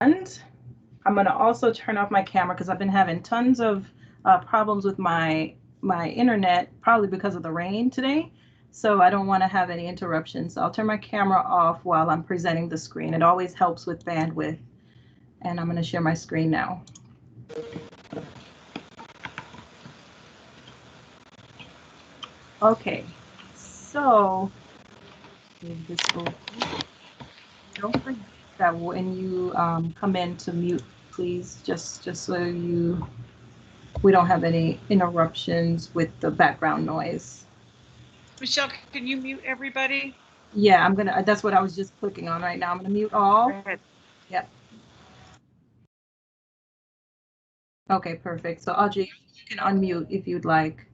And I'm going to also turn off my camera because I've been having tons of problems with my internet, probably because of the rain today. So I don't want to have any interruptions. So I'll turn my camera off while I'm presenting the screen. It always helps with bandwidth. And I'm going to share my screen now. Okay, so this over. Don't forget that when you come in to mute, please, just so we don't have any interruptions with the background noise. Michelle, can you mute everybody? Yeah, I'm gonna. That's what I was just clicking on right now. I'm gonna mute all. Yep. Okay, perfect. So Audrey, you can unmute if you'd like.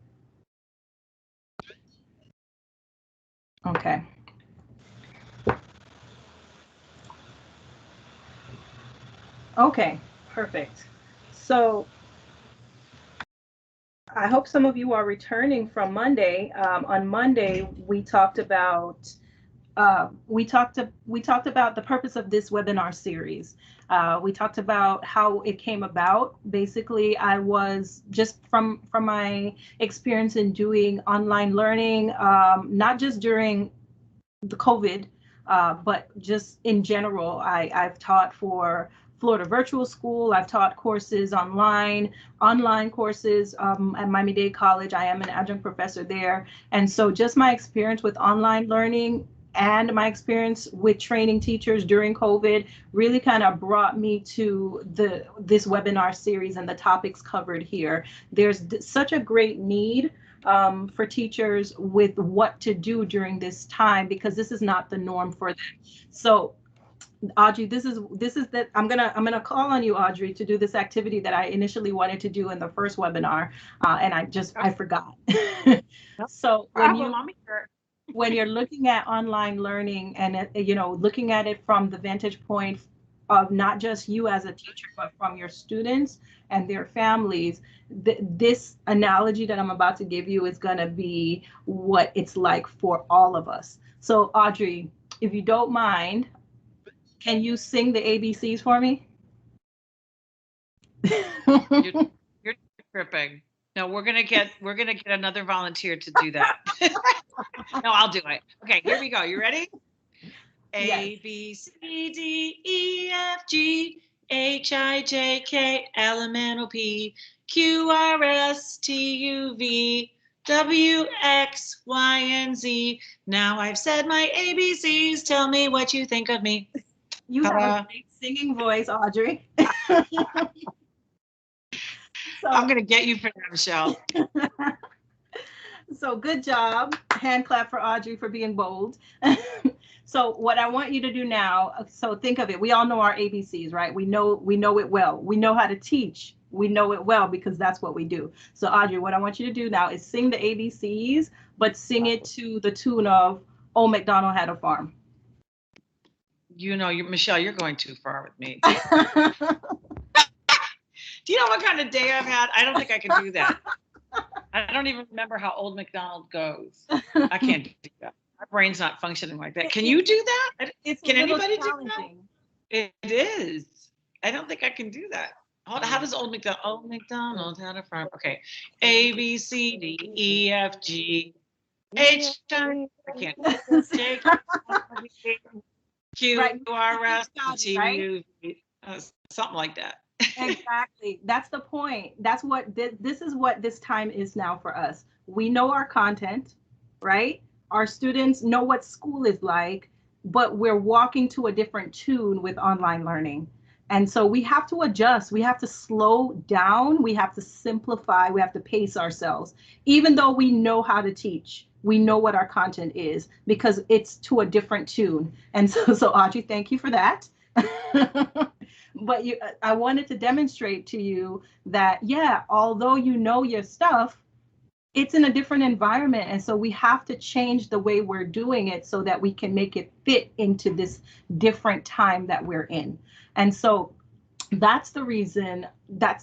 Okay. Okay, perfect. So I hope some of you are returning from Monday. On Monday, we talked about the purpose of this webinar series. We talked about how it came about. Basically, I was just from my experience in doing online learning, not just during the COVID, but just in general. I've taught for Florida Virtual School. I've taught courses online courses at Miami-Dade College. I am an adjunct professor there. And so just my experience with online learning and my experience with training teachers during COVID really kind of brought me to this webinar series and the topics covered here. There's such a great need for teachers with what to do during this time, because this is not the norm for them. So Audrey, this is that I'm gonna call on you, Audrey, to do this activity that I initially wanted to do in the first webinar, and I forgot. So when you're looking at online learning and looking at it from the vantage point of not just you as a teacher, but from your students and their families, this analogy that I'm about to give you is going to be what it's like for all of us. So Audrey, if you don't mind, can you sing the ABCs for me? You're tripping. No, we're gonna get another volunteer to do that. No, I'll do it. Okay, here we go. You ready? Yes. A B C D E F G H I J K L M N O P Q R S T U V W X Y and Z. Now I've said my ABCs. Tell me what you think of me. You have a great singing voice, Audrey. So, I'm going to get you for that, Michelle. So good job. Hand clap for Audrey for being bold. So what I want you to do now, so think of it. We all know our ABCs, right? We know it well. We know how to teach. We know it well because that's what we do. So Audrey, what I want you to do now is sing the ABCs, but sing it to the tune of Old MacDonald Had a Farm. Michelle, you're going too far with me. Do you know what kind of day I've had? I don't think I can do that. I don't even remember how Old MacDonald goes. I can't do that. My brain's not functioning like that. Can you do that? Can anybody do that? It is. I don't think I can do that. How does Old MacDonald had a farm? Okay. A, B, C, D, E, F, G, H, I can't. J, Q, R, S, T, U, V, something like that. Exactly. That's the point. That's what this is what this time is now for us. We know our content, right? Our students know what school is like, but we're walking to a different tune with online learning. And so we have to adjust. We have to slow down. We have to simplify. We have to pace ourselves, even though we know how to teach. We know what our content is because it's to a different tune. And so Audrey, thank you for that. But I wanted to demonstrate to you that, yeah, although you know your stuff, it's in a different environment. And so we have to change the way we're doing it so that we can make it fit into this different time that we're in. And so that's the reason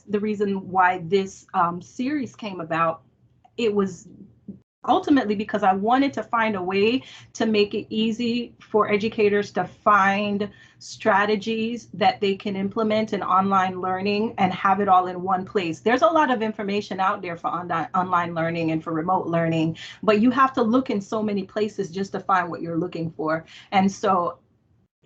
why this series came about. It was ultimately because I wanted to find a way to make it easy for educators to find strategies that they can implement in online learning and have it all in one place. There's a lot of information out there for online learning and for remote learning, but you have to look in so many places just to find what you're looking for. And so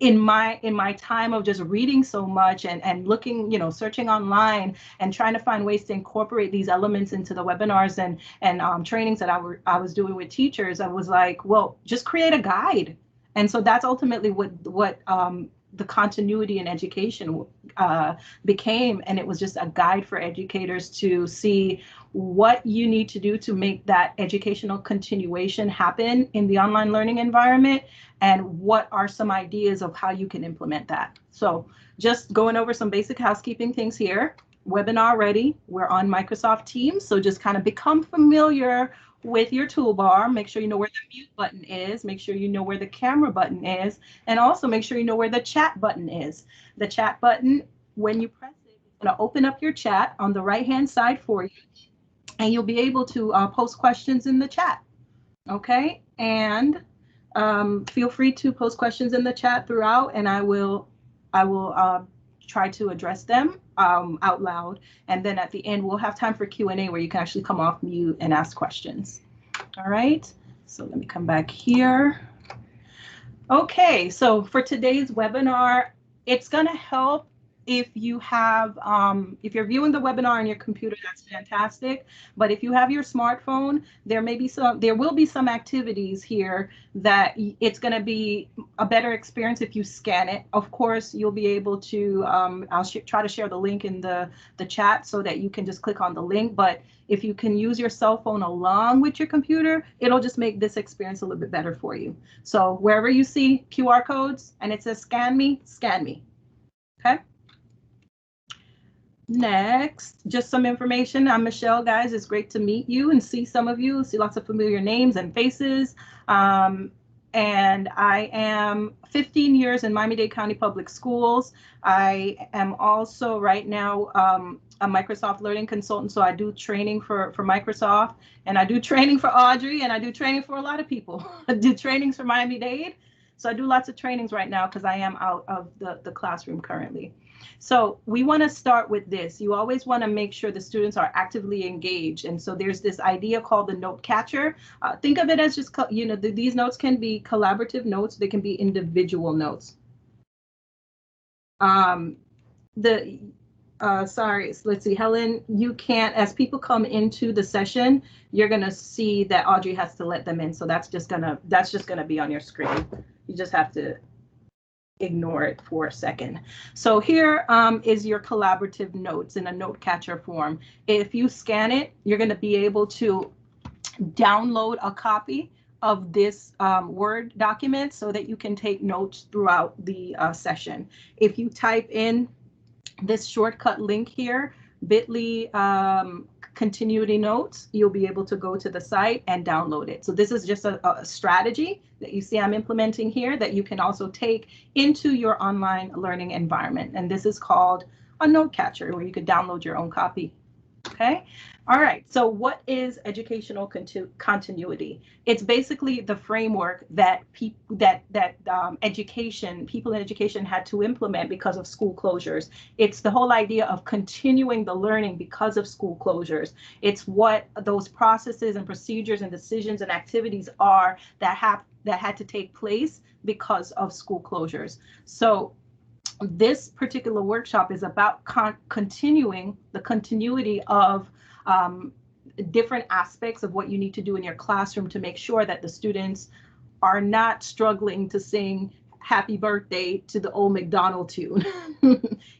in my time of just reading so much and looking, searching online and trying to find ways to incorporate these elements into the webinars and trainings that I was doing with teachers, I was like, well, just create a guide. And so that's ultimately what the continuity in education became. And it was just a guide for educators to see what you need to do to make that educational continuation happen in the online learning environment, and what are some ideas of how you can implement that. So just going over some basic housekeeping things here. Webinar ready. We're on Microsoft Teams, so just kind of become familiar with your toolbar. Make sure you know where the mute button is. Make sure you know where the camera button is, and also make sure you know where the chat button is. The chat button, when you press it, it's going to open up your chat on the right-hand side for you, and you'll be able to post questions in the chat. Okay, and feel free to post questions in the chat throughout, and I will try to address them out loud. And then at the end, we'll have time for Q&A where you can actually come off mute and ask questions. All right, so let me come back here. Okay, so for today's webinar, it's going to help if you have, if you're viewing the webinar on your computer, that's fantastic. But if you have your smartphone, there will be some activities here that it's going to be a better experience if you scan it. Of course, you'll be able to, I'll try to share the link in the chat so that you can just click on the link. But if you can use your cell phone along with your computer, it'll just make this experience a little bit better for you. So wherever you see QR codes and it says scan me, okay? Next, just some information. I'm Michelle, guys. It's great to meet you and see some of you, see lots of familiar names and faces. And I am 15 years in Miami-Dade County Public Schools. I am also right now a Microsoft Learning Consultant, so I do training for Microsoft, and I do training for Audrey, and I do training for a lot of people. I do trainings for Miami-Dade, so I do lots of trainings right now because I am out of the classroom currently. So we want to start with this. You always want to make sure the students are actively engaged. And so there's this idea called the note catcher. Think of it as just, these notes can be collaborative notes. They can be individual notes. Sorry, let's see, Helen, you can't, as people come into the session, you're going to see that Audrey has to let them in. So that's just going to be on your screen. You just have to ignore it for a second. So here is your collaborative notes in a note catcher form. If you scan it, you're going to be able to download a copy of this Word document so that you can take notes throughout the session. If you type in this shortcut link here, bit.ly continuity notes, you'll be able to go to the site and download it. So this is just a strategy that you see I'm implementing here that you can also take into your online learning environment. And this is called a note catcher where you could download your own copy. Okay. All right. So what is educational continuity? It's basically the framework that people in education had to implement because of school closures. It's the whole idea of continuing the learning because of school closures. It's what those processes and procedures and decisions and activities are that had to take place because of school closures. So this particular workshop is about continuing the continuity of different aspects of what you need to do in your classroom to make sure that the students are not struggling to sing happy birthday to the old McDonald tune.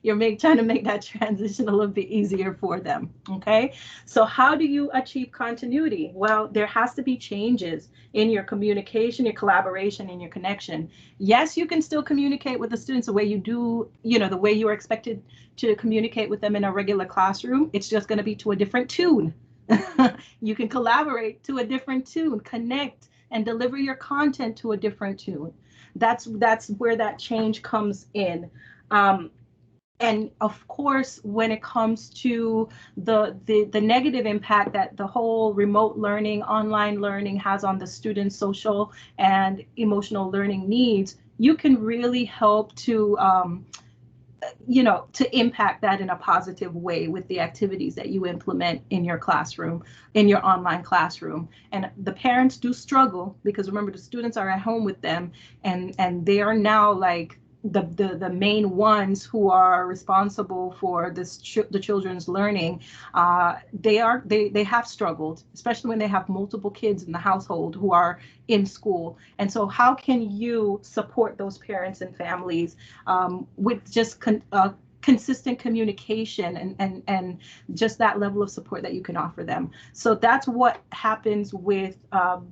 You're trying to make that transition a little bit easier for them. Okay, so how do you achieve continuity? Well, there has to be changes in your communication, your collaboration, and your connection. Yes, you can still communicate with the students the way you do, the way you are expected to communicate with them in a regular classroom. It's just going to be to a different tune. You can collaborate to a different tune, connect and deliver your content to a different tune. That's where that change comes in. And of course, when it comes to the negative impact that the whole remote learning, online learning has on the students' social and emotional learning needs, you can really help to to impact that in a positive way with the activities that you implement in your classroom, in your online classroom. And the parents do struggle because remember, the students are at home with them, and they are now like the main ones who are responsible for the children's learning. They have struggled, especially when they have multiple kids in the household who are in school. And so how can you support those parents and families with just consistent communication and just that level of support that you can offer them? So that's what happens with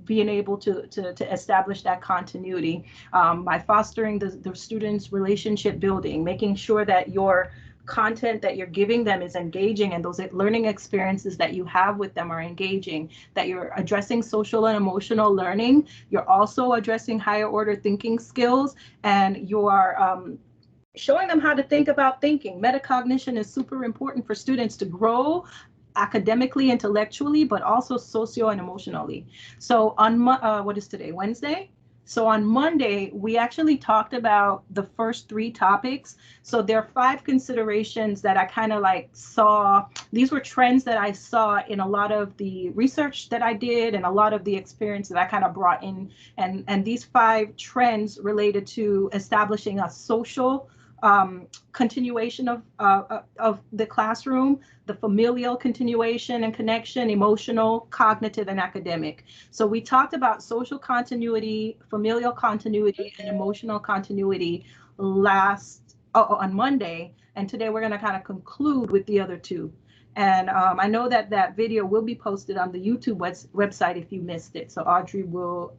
being able to establish that continuity by fostering the students' relationship building, making sure that your content that you're giving them is engaging, and those learning experiences that you have with them are engaging, that you're addressing social and emotional learning, you're also addressing higher order thinking skills, and you are showing them how to think about thinking. Metacognition is super important for students to grow academically, intellectually, but also socio and emotionally. So on what is today, Wednesday? So on Monday, we actually talked about the first 3 topics. So there are 5 considerations that I kind of like saw. These were trends that I saw in a lot of the research that I did and a lot of the experience that I kind of brought in. And these 5 trends related to establishing a social continuation of the classroom, the familial continuation and connection, emotional, cognitive, and academic. So we talked about social continuity, familial continuity, and emotional continuity on Monday, and today we're going to kind of conclude with the other 2. And I know that that video will be posted on the YouTube website if you missed it. So Audrey will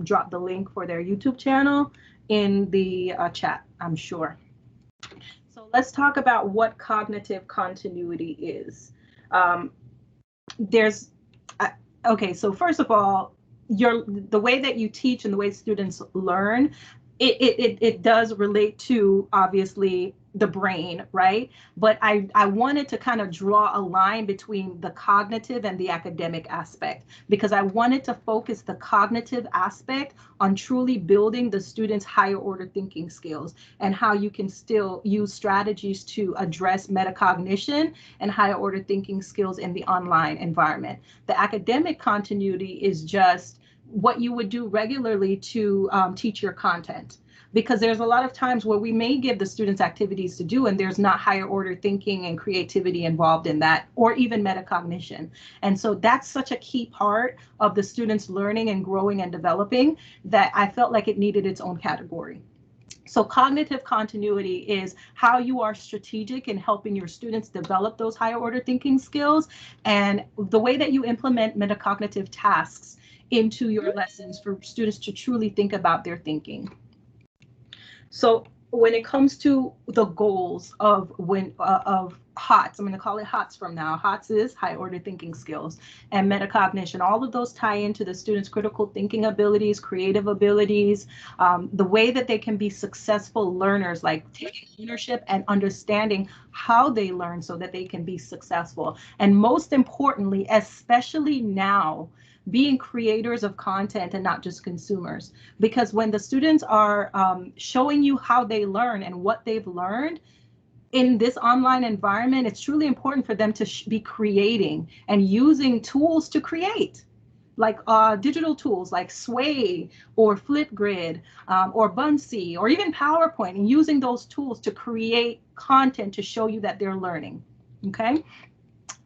drop the link for their YouTube channel in the chat, I'm sure. So let's talk about what cognitive continuity is. Okay, so first of all, the way that you teach and the way students learn, it does relate to obviously the brain, right? But I wanted to kind of draw a line between the cognitive and the academic aspect, because I wanted to focus the cognitive aspect on truly building the students' higher order thinking skills and how you can still use strategies to address metacognition and higher order thinking skills in the online environment. The academic continuity is just what you would do regularly to teach your content, because there's a lot of times where we may give the students activities to do and there's not higher order thinking and creativity involved in that, or even metacognition. And so that's such a key part of the students learning and growing and developing that I felt like it needed its own category. So cognitive continuity is how you are strategic in helping your students develop those higher order thinking skills, and the way that you implement metacognitive tasks into your lessons for students to truly think about their thinking. So when it comes to the goals of HOTS, I'm going to call it HOTS from now. HOTS is high order thinking skills, and metacognition. All of those tie into the students' critical thinking abilities, creative abilities, the way that they can be successful learners, like taking ownership and understanding how they learn so that they can be successful. And most importantly, especially now, being creators of content and not just consumers. Because when the students are showing you how they learn and what they've learned in this online environment, it's truly important for them to be creating and using tools to create, like digital tools like Sway or Flipgrid or Buncee or even PowerPoint, and using those tools to create content to show you that they're learning. Okay.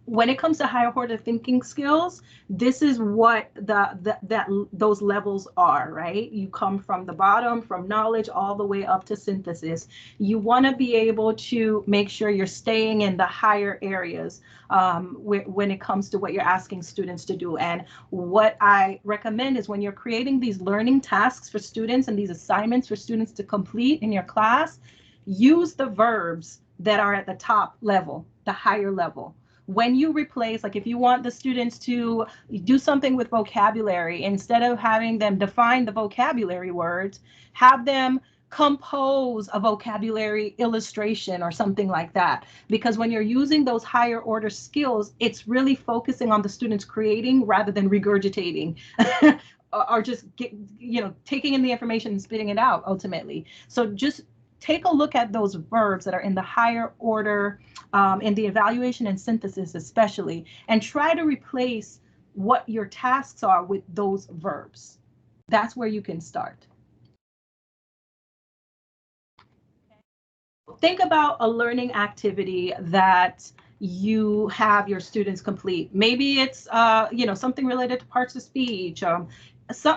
When it comes to higher order thinking skills, this is what those levels are, right? You come from the bottom, from knowledge all the way up to synthesis. You want to be able to make sure you're staying in the higher areas when it comes to what you're asking students to do. And what I recommend is when you're creating these learning tasks for students and these assignments for students to complete in your class, use the verbs that are at the top level, the higher level. When you replace, like if you want the students to do something with vocabulary, instead of having them define the vocabulary words, have them compose a vocabulary illustration or something like that. Because when you're using those higher order skills, it's really focusing on the students creating rather than regurgitating or just taking in the information and spitting it out ultimately. So just take a look at those verbs that are in the higher order, in the evaluation and synthesis especially, and try to replace what your tasks are with those verbs. That's where you can start. Think about a learning activity that you have your students complete. Maybe it's something related to parts of speech,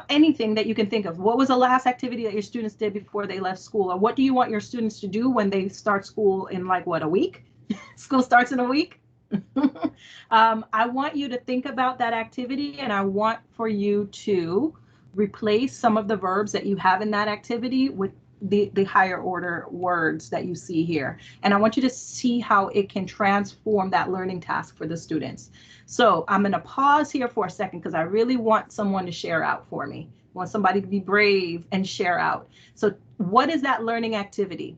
anything that you can think of. What was the last activity that your students did before they left school? Or what do you want your students to do when they start school in like what, a week? School starts in a week. I want you to think about that activity, and I want for you to replace some of the verbs that you have in that activity with the higher order words that you see here. And I want you to see how it can transform that learning task for the students. So I'm going to pause here for a second because I really want someone to share out for me. I want somebody to be brave and share out. So what is that learning activity?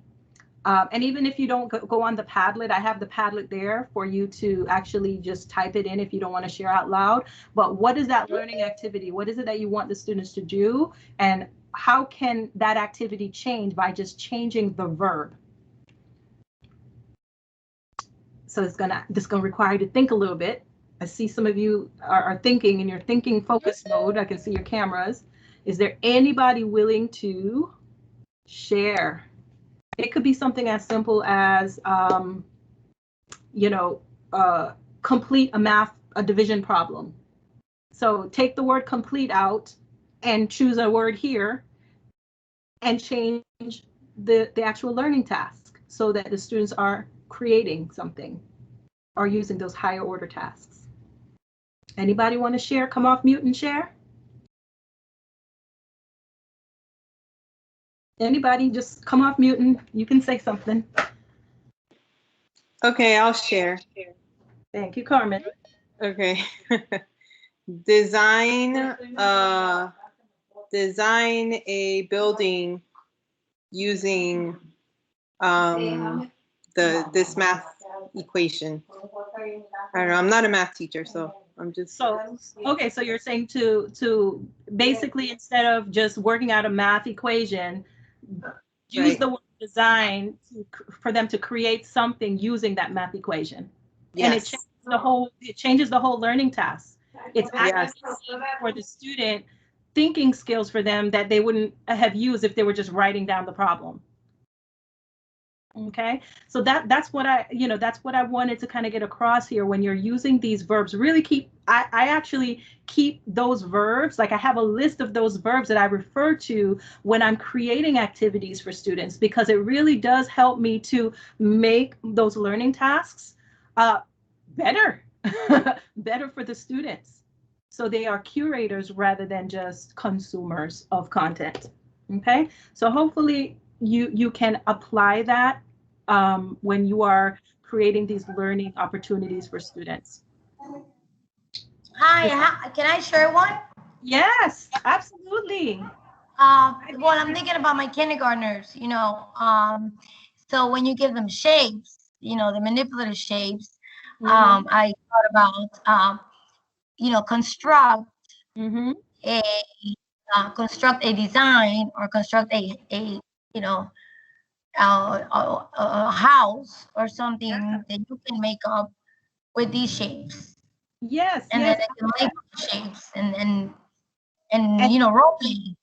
And even if you don't go on the Padlet, I have the Padlet there for you to actually just type it in if you don't want to share out loud. But what is that learning activity? What is it that you want the students to do? And how can that activity change by just changing the verb? So this is gonna require you to think a little bit. I see some of you are thinking in your thinking focus mode. I can see your cameras. Is there anybody willing to share? It could be something as simple as, complete a division problem. So take the word complete out and choose a word here and change the actual learning task so that the students are creating something or using those higher order tasks. Anybody want to share? Come off mute and share. Anybody, just come off mute and you can say something. Okay, I'll share. Thank you, Carmen. Okay. Design a building using this math equation. I don't know, I'm not a math teacher, so I'm just. So you're saying to basically, instead of just working out a math equation, use the word design for them to create something using that math equation. Yes. And it changes the whole learning task. It's actually for the student thinking skills for them that they wouldn't have used if they were just writing down the problem. Okay, so that's what I wanted to kind of get across here. When you're using these verbs, really I actually keep those verbs, like I have a list of those verbs that I refer to when I'm creating activities for students, because it really does help me to make those learning tasks better better for the students, so they are curators rather than just consumers of content. Okay, so hopefully you can apply that when you are creating these learning opportunities for students. Hi, can I share one? Yes, absolutely. Well, I'm thinking about my kindergartners, so when you give them shapes, the manipulative shapes, I thought about, construct construct a design or construct a house or something that you can make up with these shapes. Yes. And yes. then they can label the shapes and role play.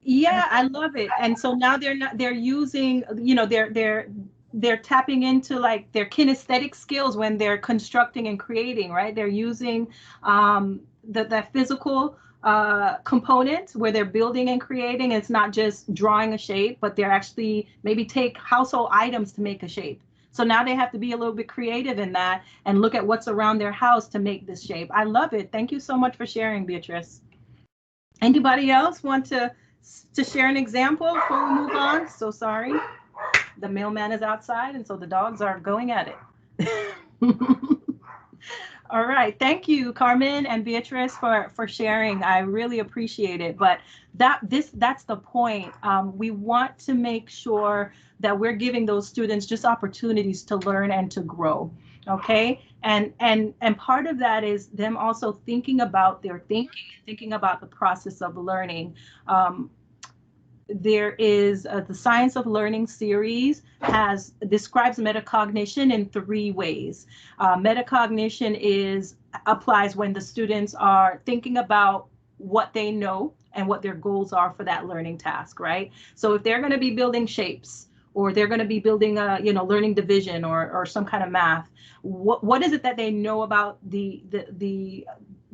Yeah, I love it. And so now they're using, they're tapping into like their kinesthetic skills when they're constructing and creating, right? They're using that physical component where they're building and creating. It's not just drawing a shape, but they're actually maybe take household items to make a shape. So now they have to be a little bit creative in that and look at what's around their house to make this shape. I love it. Thank you so much for sharing, Beatrice. Anybody else want to share an example before we move on? So sorry. The mailman is outside, and so the dogs are going at it. All right. Thank you, Carmen and Beatrice, for sharing. I really appreciate it. But that's the point. We want to make sure that we're giving those students just opportunities to learn and to grow. Okay. And part of that is them also thinking about their thinking about the process of learning. There is the Science of Learning series describes metacognition in 3 ways. Metacognition applies when the students are thinking about what they know and what their goals are for that learning task, right? So if they're going to be building shapes, or they're going to be building a learning division or some kind of math, what is it that they know about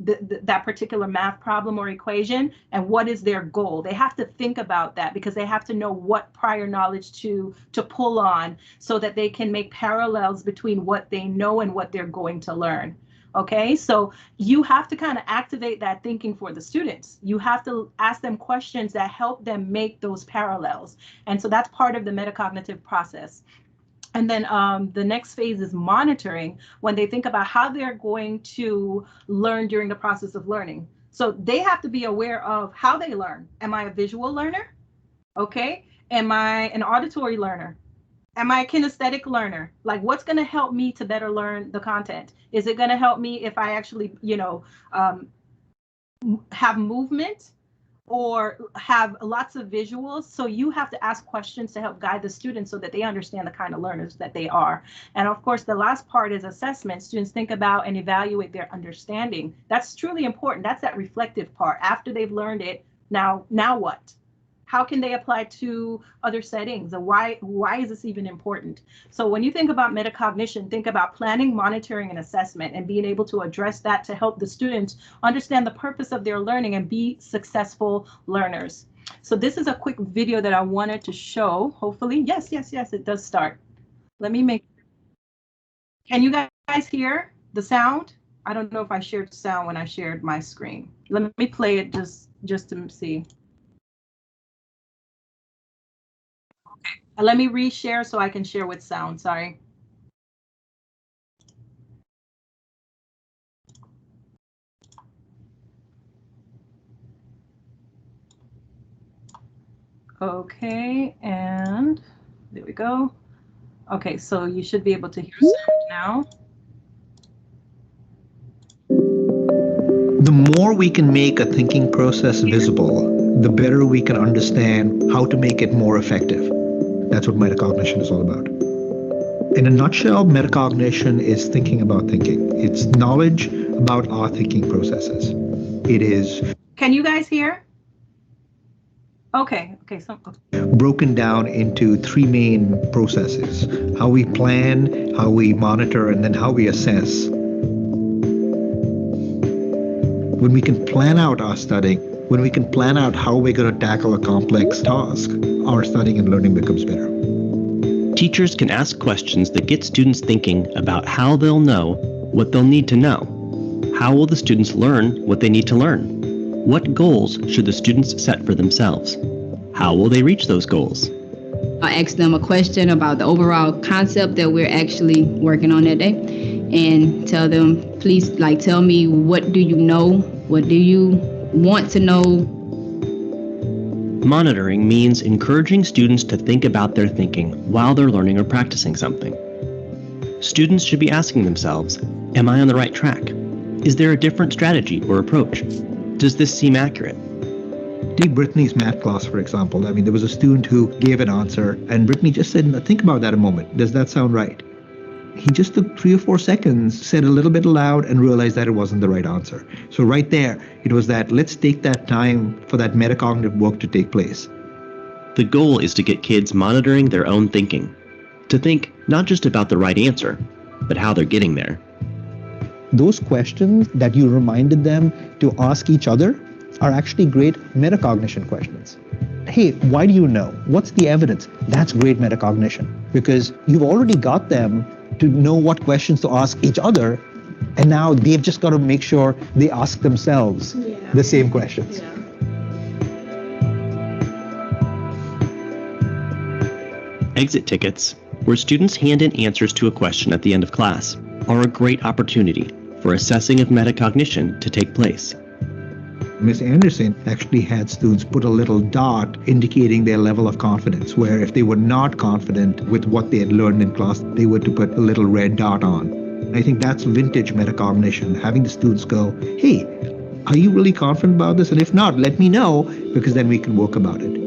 that particular math problem or equation, and what is their goal? They have to think about that, because they have to know what prior knowledge to pull on, so that they can make parallels between what they know and what they're going to learn. Okay, so you have to kind of activate that thinking for the students. You have to ask them questions that help them make those parallels. And so that's part of the metacognitive process. And then the next phase is monitoring, when they think about how they're going to learn during the process of learning. So they have to be aware of how they learn. Am I a visual learner? Okay. Am I an auditory learner? Am I a kinesthetic learner? Like, what's going to help me to better learn the content? Is it going to help me if I actually, have movement, or have lots of visuals? So you have to ask questions to help guide the students so that they understand the kind of learners that they are. And of course, the last part is assessment. Students think about and evaluate their understanding. That's truly important. That's that reflective part. After they've learned it, now what? How can they apply to other settings? And why is this even important? So when you think about metacognition, think about planning, monitoring, and assessment, and being able to address that to help the students understand the purpose of their learning and be successful learners. So this is a quick video that I wanted to show. Hopefully, yes, it does start. Let me make. Can you guys hear the sound? I don't know if I shared sound when I shared my screen. Let me play it just to see. Let me reshare so I can share with sound, sorry. Okay, and there we go. Okay, so you should be able to hear sound now. The more we can make a thinking process visible, the better we can understand how to make it more effective. That's what metacognition is all about. In a nutshell, metacognition is thinking about thinking. It's knowledge about our thinking processes. It is. Can you guys hear? Okay, so. Broken down into 3 main processes: how we plan, how we monitor, and then how we assess. When we can plan out our studying, when we can plan out how we're going to tackle a complex task, our studying and learning becomes better. Teachers can ask questions that get students thinking about how they'll know what they'll need to know. How will the students learn what they need to learn? What goals should the students set for themselves? How will they reach those goals? I ask them a question about the overall concept that we're actually working on that day, and tell them, please, tell me, what do you know? What do you want to know? Monitoring means encouraging students to think about their thinking while they're learning or practicing something. Students should be asking themselves, am I on the right track? Is there a different strategy or approach? Does this seem accurate? Take Brittany's math class, for example. I mean, there was a student who gave an answer, and Brittany just said, think about that a moment. Does that sound right? He just took 3 or 4 seconds, said a little bit aloud, and realized that it wasn't the right answer. So right there, it was that, let's take that time for that metacognitive work to take place. The goal is to get kids monitoring their own thinking, to think not just about the right answer, but how they're getting there. Those questions that you reminded them to ask each other are actually great metacognition questions. Hey, why do you know? What's the evidence? That's great metacognition, because you've already got them to know what questions to ask each other, and now they've just got to make sure they ask themselves the same questions. Exit tickets, where students hand in answers to a question at the end of class, are a great opportunity for assessing of metacognition to take place. Ms. Anderson actually had students put a little dot indicating their level of confidence, where if they were not confident with what they had learned in class, they were to put a little red dot on. I think that's vintage metacognition, having the students go, hey, are you really confident about this? And if not, let me know, because then we can work about it.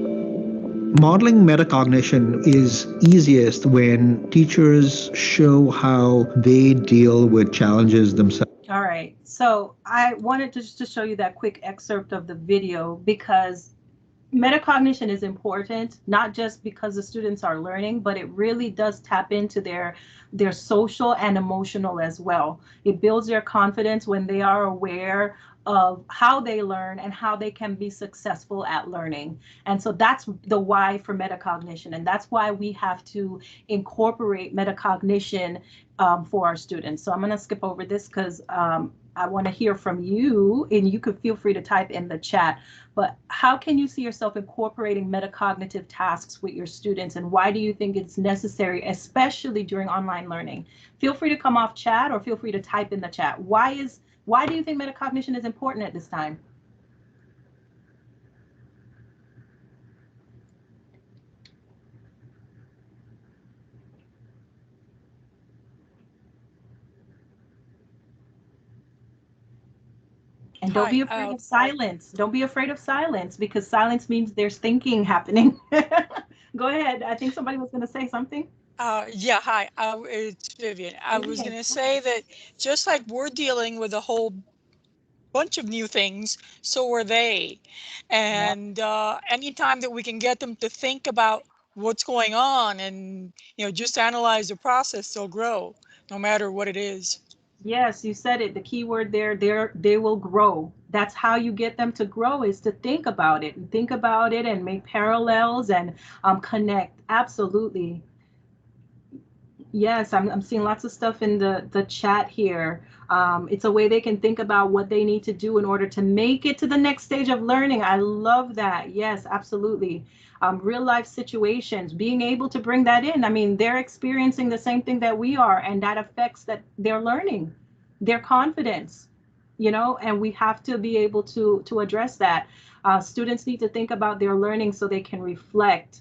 Modeling metacognition is easiest when teachers show how they deal with challenges themselves. All right, so I wanted just to show you that quick excerpt of the video because metacognition is important, not just because the students are learning, but it really does tap into their social and emotional as well. It builds their confidence when they are aware of how they learn and how they can be successful at learning. And so that's the why for metacognition. And that's why we have to incorporate metacognition for our students. So I'm going to skip over this because I want to hear from you, and you could feel free to type in the chat. But how can you see yourself incorporating metacognitive tasks with your students, and why do you think it's necessary, especially during online learning? Feel free to come off chat or feel free to type in the chat. Why do you think metacognition is important at this time? And don't be afraid of silence. Don't be afraid of silence, because silence means there's thinking happening. Go ahead. I think somebody was going to say something. Yeah, hi, it's Vivian. I was going to say that just like we're dealing with a whole bunch of new things, so are they. And anytime that we can get them to think about what's going on and, just analyze the process, they'll grow, no matter what it is. Yes, you said it. The key word there, they will grow. That's how you get them to grow, is to think about it and make parallels and connect. Absolutely. Yes, I'm seeing lots of stuff in the chat here. It's a way they can think about what they need to do in order to make it to the next stage of learning. I love that. Yes, absolutely. Real life situations, being able to bring that in. I mean, they're experiencing the same thing that we are, and that affects their learning, their confidence, and we have to be able to address that. Students need to think about their learning so they can reflect.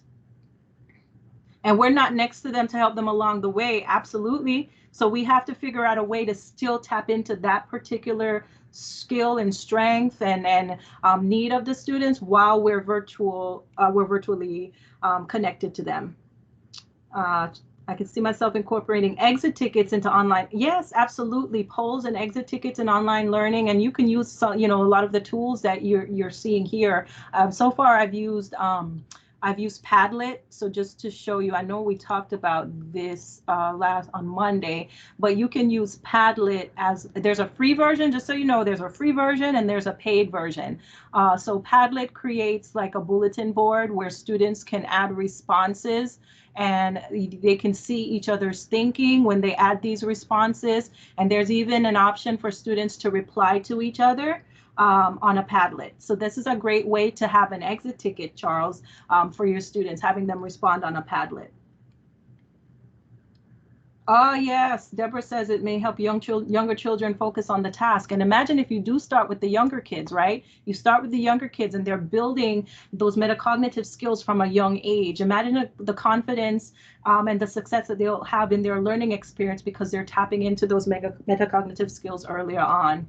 And we're not next to them to help them along the way. Absolutely. So we have to figure out a way to still tap into that particular skill and strength and need of the students while we're virtually connected to them. I can see myself incorporating exit tickets into online. Yes, absolutely. Polls and exit tickets in online learning, and you can use a lot of the tools that you're seeing here. So far, I've used Padlet. So just to show you, I know we talked about this on Monday, but you can use Padlet there's a free version, just so you know, there's a free version and there's a paid version. So Padlet creates like a bulletin board where students can add responses, and they can see each other's thinking when they add these responses. And there's even an option for students to reply to each other on a Padlet. So this is a great way to have an exit ticket, Charles, for your students, having them respond on a Padlet. Oh, yes. Deborah says it may help younger children focus on the task. And imagine if you do start with the younger kids, right? You start with the younger kids and they're building those metacognitive skills from a young age. Imagine the confidence and the success that they'll have in their learning experience because they're tapping into those metacognitive skills earlier on.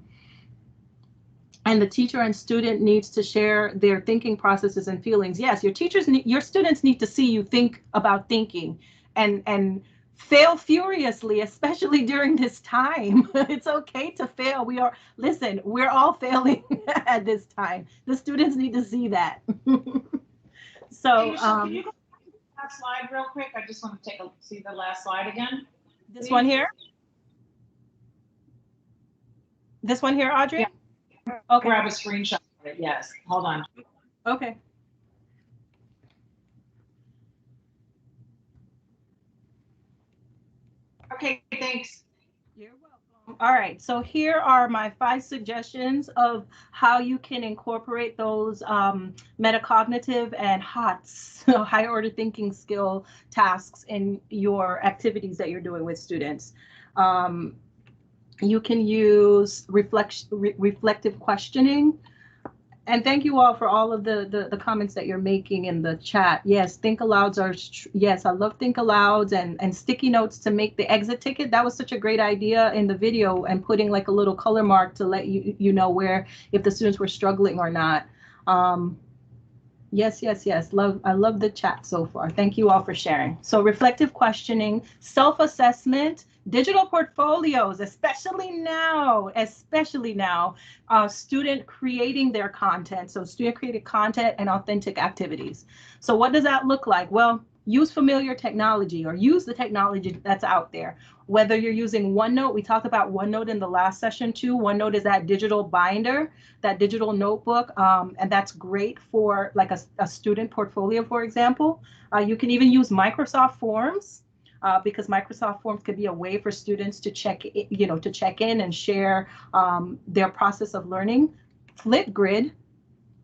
And the teacher and student needs to share their thinking processes and feelings. Yes, your students need to see you think about thinking and fail furiously, especially during this time. It's okay to fail. We're all failing at this time. The students need to see that. So Michelle, can you go to that slide real quick? I just want to see the last slide again. This one here? This one here, Audrey? Yeah. Okay. Grab a screenshot of it. Yes. Hold on. Okay. Okay, thanks. You're welcome. All right, so here are my 5 suggestions of how you can incorporate those metacognitive and HOTS, higher order thinking skill tasks in your activities that you're doing with students. You can use reflective questioning. And thank you all for all of the comments that you're making in the chat. Yes, think alouds are, yes, I love think alouds and sticky notes to make the exit ticket. That was such a great idea in the video, and putting like a little color mark to let you know where, if the students were struggling or not. Yes, yes, yes. I love the chat so far. Thank you all for sharing. So reflective questioning, self-assessment, digital portfolios, especially now, student creating their content. So student created content and authentic activities. So what does that look like? Well, use familiar technology, or use the technology that's out there. Whether you're using OneNote, we talked about OneNote in the last session too. OneNote is that digital binder, that digital notebook, and that's great for like a student portfolio, for example. You can even use Microsoft Forms, because Microsoft Forms could be a way for students to check in and share their process of learning. Flipgrid,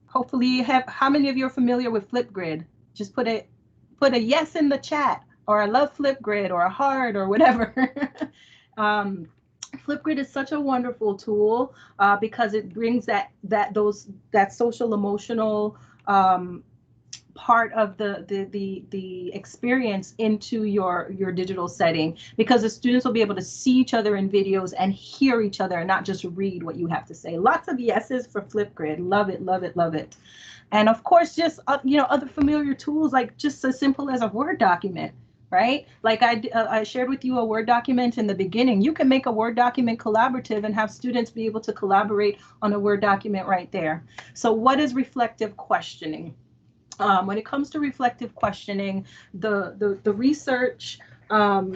hopefully you have, how many of you are familiar with Flipgrid? Just put a yes in the chat, or I love Flipgrid, or a heart, or whatever. Flipgrid is such a wonderful tool because it brings that social emotional part of the experience into your digital setting, because the students will be able to see each other in videos and hear each other and not just read what you have to say. Lots of yeses for Flipgrid. Love it, love it, love it. And of course, just other familiar tools, like just as simple as a Word document, right? Like I shared with you a Word document in the beginning. You can make a Word document collaborative and have students be able to collaborate on a Word document right there. So what is reflective questioning? When it comes to reflective questioning, the research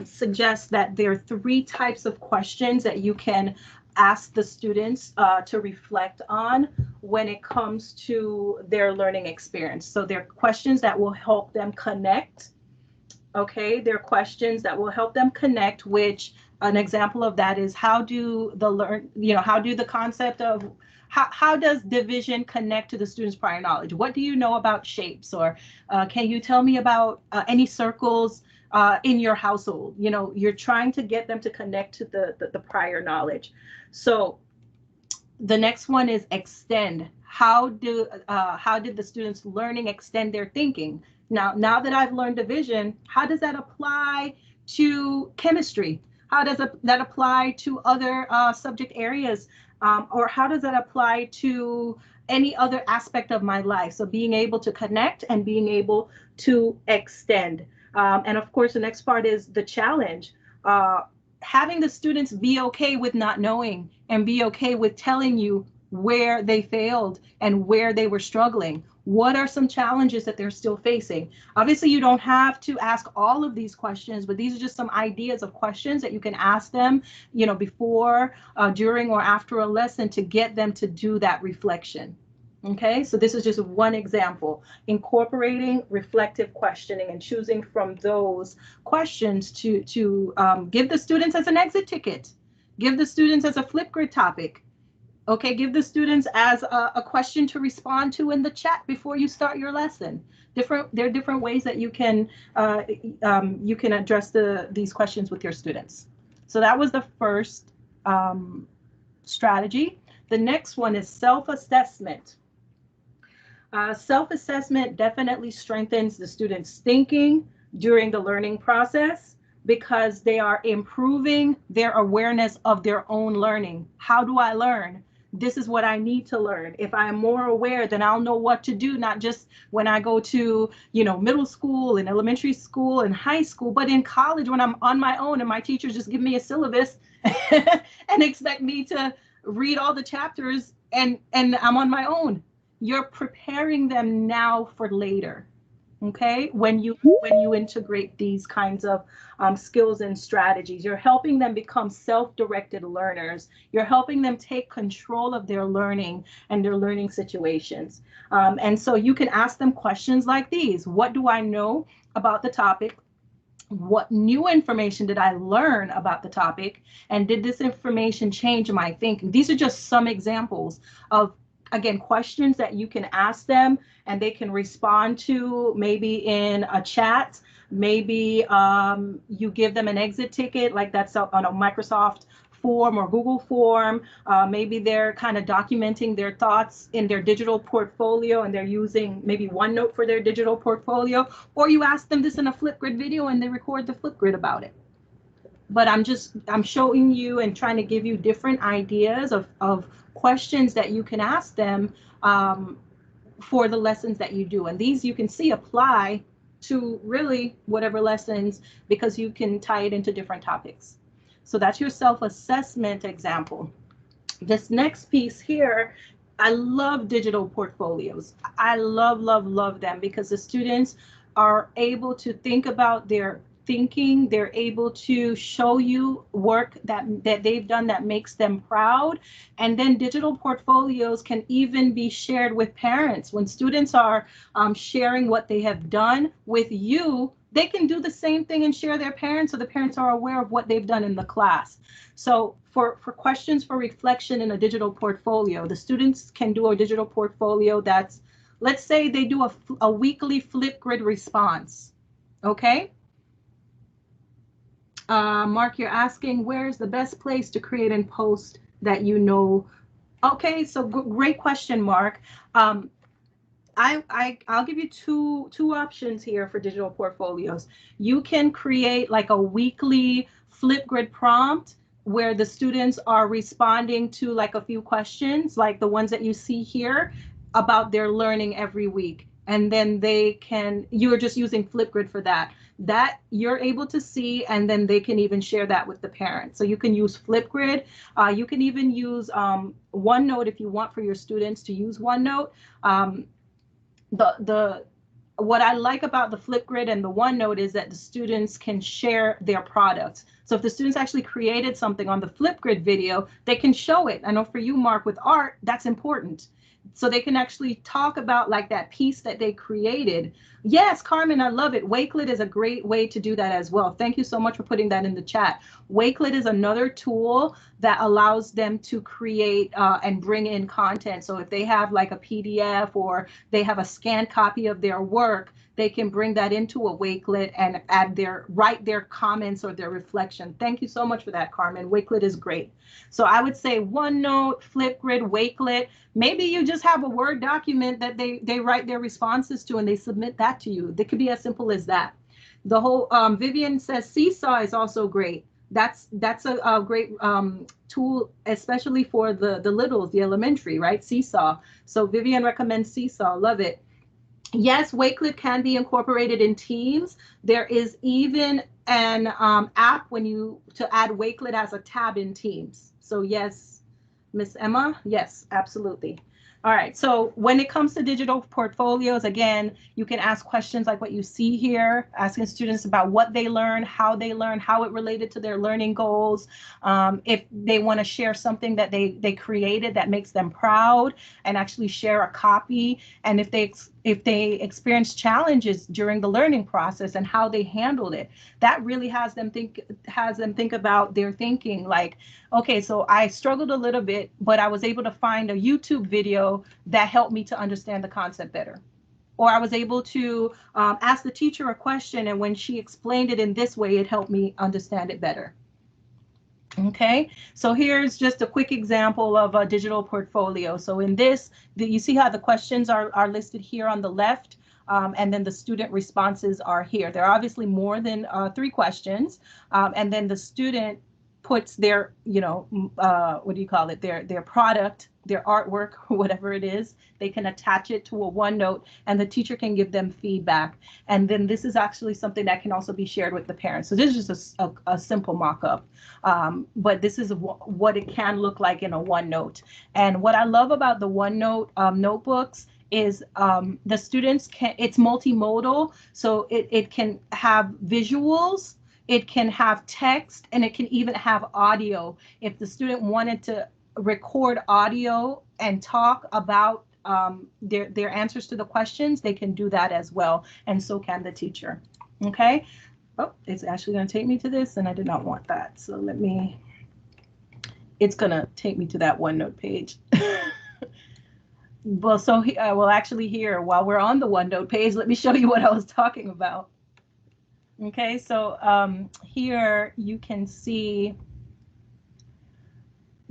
suggests that there are 3 types of questions that you can ask the students to reflect on when it comes to their learning experience. So they're questions that will help them connect. Okay, they're questions that will help them connect, which an example of that is how do the concept of how does division connect to the student's prior knowledge? What do you know about shapes? Or can you tell me about any circles in your household? You're trying to get them to connect to the prior knowledge. So the next one is extend. How did the students' learning extend their thinking? Now that I've learned division, how does that apply to chemistry? How does that apply to other subject areas? Or how does that apply to any other aspect of my life? So being able to connect and being able to extend. And of course, the next part is the challenge. Having the students be okay with not knowing, and be okay with telling you where they failed and where they were struggling. What are some challenges that they're still facing? Obviously, you don't have to ask all of these questions, but these are just some ideas of questions that you can ask them, before, during, or after a lesson to get them to do that reflection. Okay, so this is just one example, incorporating reflective questioning and choosing from those questions to give the students as an exit ticket, give the students as a Flipgrid topic. Okay, give the students as a question to respond to in the chat before you start your lesson. There are different ways that you can address these questions with your students. So that was the first strategy. The next one is self-assessment. Self-assessment definitely strengthens the students' thinking during the learning process, because they are improving their awareness of their own learning. How do I learn? This is what I need to learn. If I'm more aware, then I'll know what to do, not just when I go to, middle school and elementary school and high school, but in college when I'm on my own and my teachers just give me a syllabus and expect me to read all the chapters and I'm on my own. You're preparing them now for later. Okay, when you integrate these kinds of skills and strategies, you're helping them become self-directed learners. You're helping them take control of their learning and their learning situations. And so you can ask them questions like these. What do I know about the topic? What new information did I learn about the topic? And did this information change my thinking? These are just some examples of, again, questions that you can ask them and they can respond to, maybe in a chat, maybe you give them an exit ticket, like that's on a Microsoft form or Google form. Maybe they're kind of documenting their thoughts in their digital portfolio and they're using maybe OneNote for their digital portfolio, or you ask them this in a Flipgrid video and they record the Flipgrid about it. But I'm showing you and trying to give you different ideas of questions that you can ask them for the lessons that you do. And these you can see apply to really whatever lessons, because you can tie it into different topics. So that's your self-assessment example. This next piece here, I love digital portfolios. I love them because the students are able to think about their thinking. They're able to show you work that they've done that makes them proud. And then digital portfolios can even be shared with parents. When students are sharing what they have done with you, they can do the same thing and share their parents, so the parents are aware of what they've done in the class. So for questions for reflection in a digital portfolio, the students can do a digital portfolio that's, let's say they do a weekly Flipgrid response, okay? Mark, you're asking, where's the best place to create and post that you know? Okay, so great question, Mark. I'll give you two options here for digital portfolios. You can create like a weekly Flipgrid prompt where the students are responding to like a few questions, like the ones that you see here, about their learning every week. And then you're just using Flipgrid for that. That you're able to see, and then they can even share that with the parents. So you can use Flipgrid. You can even use OneNote if you want for your students to use OneNote. What I like about the Flipgrid and the OneNote is that the students can share their products. So if the students actually created something on the Flipgrid video, they can show it. I know for you, Mark, with art, that's important. So they can actually talk about like that piece that they created. Yes, Carmen, I love it. Wakelet is a great way to do that as well. Thank you so much for putting that in the chat. Wakelet is another tool that allows them to create and bring in content. So if they have like a PDF or they have a scanned copy of their work, they can bring that into a Wakelet and write their comments or their reflection. Thank you so much for that, Carmen. Wakelet is great. So I would say OneNote, Flipgrid, Wakelet. Maybe you just have a Word document that they write their responses to and they submit that to you. It could be as simple as that. The whole Vivian says Seesaw is also great. That's a great tool, especially for the littles, the elementary, right? Seesaw. So Vivian recommends Seesaw. Love it. Yes, Wakelet can be incorporated in Teams. There is even an app to add Wakelet as a tab in Teams. So yes, Miss Emma, yes, absolutely. All right, so when it comes to digital portfolios, again, you can ask questions like what you see here, asking students about what they learned, how it related to their learning goals, if they want to share something that they created that makes them proud, and actually share a copy, and if they experience challenges during the learning process and how they handled it. That really has them think about their thinking, like, okay, so I struggled a little bit, but I was able to find a YouTube video that helped me to understand the concept better. Or I was able to ask the teacher a question, and when she explained it in this way, it helped me understand it better. Okay, so here's just a quick example of a digital portfolio. So in this, you see how the questions are listed here on the left, and then the student responses are here. There are obviously more than 3 questions, and then the student puts their, what do you call it, their product, their artwork, or whatever it is. They can attach it to a OneNote, and the teacher can give them feedback. And then this is actually something that can also be shared with the parents. So this is just a simple mock-up, but this is what it can look like in a OneNote. And what I love about the OneNote notebooks is the students it's multimodal, so it can have visuals, it can have text, and it can even have audio. If the student wanted to record audio and talk about their answers to the questions, they can do that as well, and so can the teacher. Okay. Oh, it's actually going to take me to this, and I did not want that. So it's going to take me to that OneNote page. Well, so actually here, while we're on the OneNote page, let me show you what I was talking about. Okay, so here you can see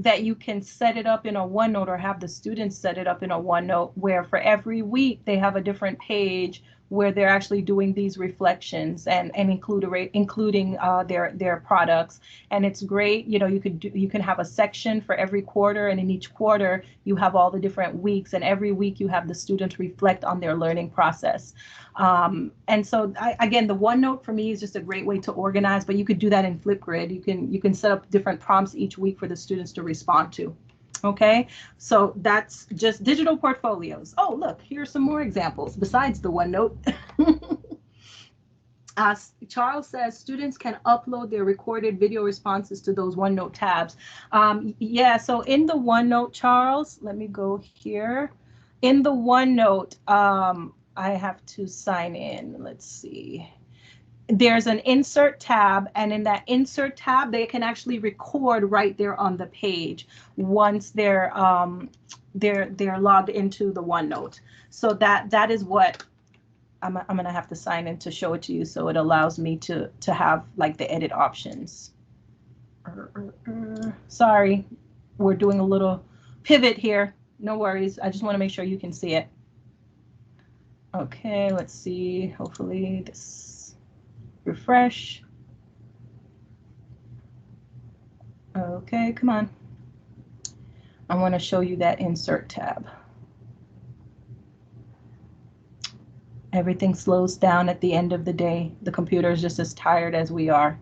that you can set it up in a OneNote or have the students set it up in a OneNote where for every week they have a different page where they're actually doing these reflections and including their products. And it's great. You know, you can have a section for every quarter, and in each quarter you have all the different weeks, and every week you have the students reflect on their learning process. And so again, the OneNote for me is just a great way to organize, but you could do that in Flipgrid. You can set up different prompts each week for the students to respond to. Okay, so that's just digital portfolios. Oh, look, here's some more examples besides the OneNote. Charles says students can upload their recorded video responses to those OneNote tabs. Yeah, so in the OneNote, Charles, let me go here. In the OneNote, I have to sign in. Let's see. There's an insert tab, and in that insert tab, they can actually record right there on the page once they're logged into the OneNote. So that is what I'm gonna have to sign in to show it to you, so it allows me to have like the edit options. Sorry, we're doing a little pivot here. No worries. I just want to make sure you can see it. Okay, let's see. Hopefully this. Refresh. Okay, come on. I want to show you that insert tab. Everything slows down at the end of the day. The computer is just as tired as we are.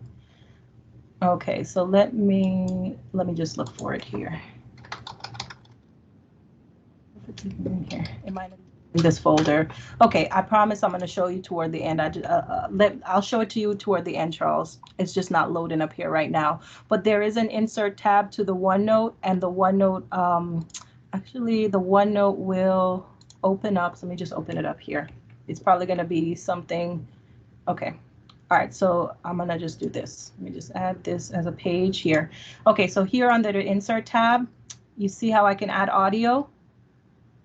Okay, so let me just look for it here. If it's in here, it might in this folder. Okay, I promise I'm going to show you toward the end. I'll show it to you toward the end, Charles. It's just not loading up here right now. But there is an insert tab to the OneNote, and the OneNote, actually the OneNote will open up. So let me just open it up here. It's probably going to be something. Okay. All right, so I'm going to just do this. Let me just add this as a page here. Okay, so here under the insert tab, you see how I can add audio.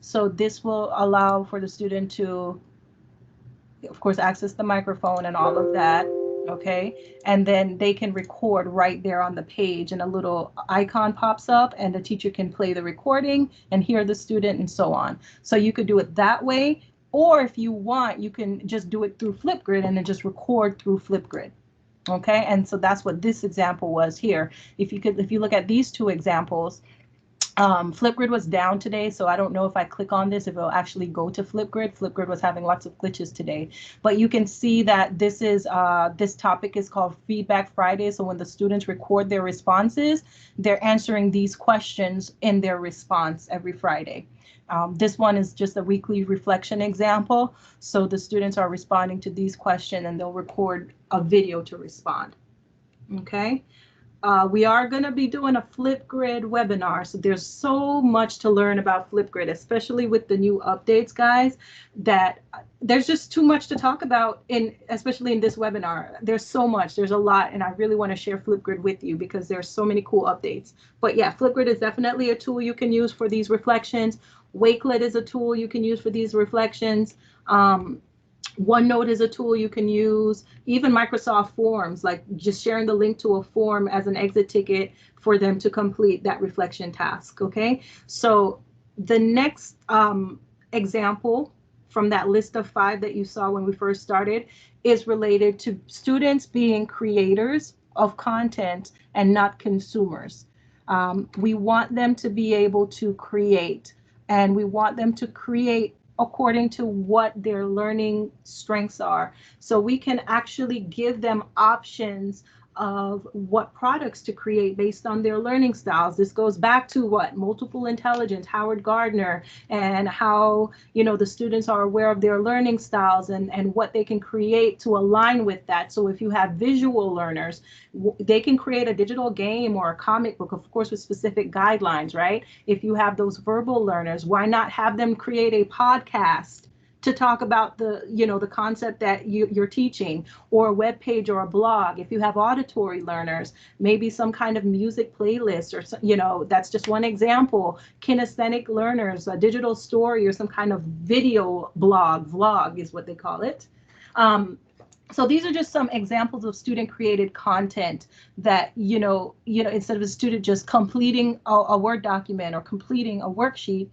So this will allow for the student to, of course, access the microphone and all of that, okay? And then they can record right there on the page, and a little icon pops up, and the teacher can play the recording and hear the student and so on. So you could do it that way, or if you want, you can just do it through Flipgrid and then just record through Flipgrid. Okay, and so that's what this example was here. If you look at these two examples, Flipgrid was down today, so I don't know if I click on this, if it'll actually go to Flipgrid. Flipgrid was having lots of glitches today, but you can see that this is this topic is called Feedback Friday. So when the students record their responses, they're answering these questions in their response every Friday. This one is just a weekly reflection example. So the students are responding to these questions, and they'll record a video to respond. Okay. We are going to be doing a Flipgrid webinar. So there's so much to learn about Flipgrid, especially with the new updates, guys, that there's just too much to talk about, especially in this webinar. There's so much, there's a lot, and I really want to share Flipgrid with you because there's so many cool updates. But yeah, Flipgrid is definitely a tool you can use for these reflections. Wakelet is a tool you can use for these reflections. OneNote is a tool you can use, even Microsoft Forms, like just sharing the link to a form as an exit ticket for them to complete that reflection task, okay? So the next example from that list of 5 that you saw when we first started is related to students being creators of content and not consumers. We want them to be able to create, and we want them to create according to what their learning strengths are. So we can actually give them options of what products to create based on their learning styles. This goes back to what? Multiple intelligence, Howard Gardner, and how, you know, the students are aware of their learning styles and what they can create to align with that. So if you have visual learners, they can create a digital game or a comic book, of course, with specific guidelines, right? If you have those verbal learners, why not have them create a podcast to talk about the, you know, the concept that you're teaching, or a web page or a blog? If you have auditory learners, maybe some kind of music playlist, or, you know, that's just one example. Kinesthetic learners, a digital story or some kind of video blog, vlog is what they call it. So these are just some examples of student created content that, instead of a student just completing a Word document or completing a worksheet,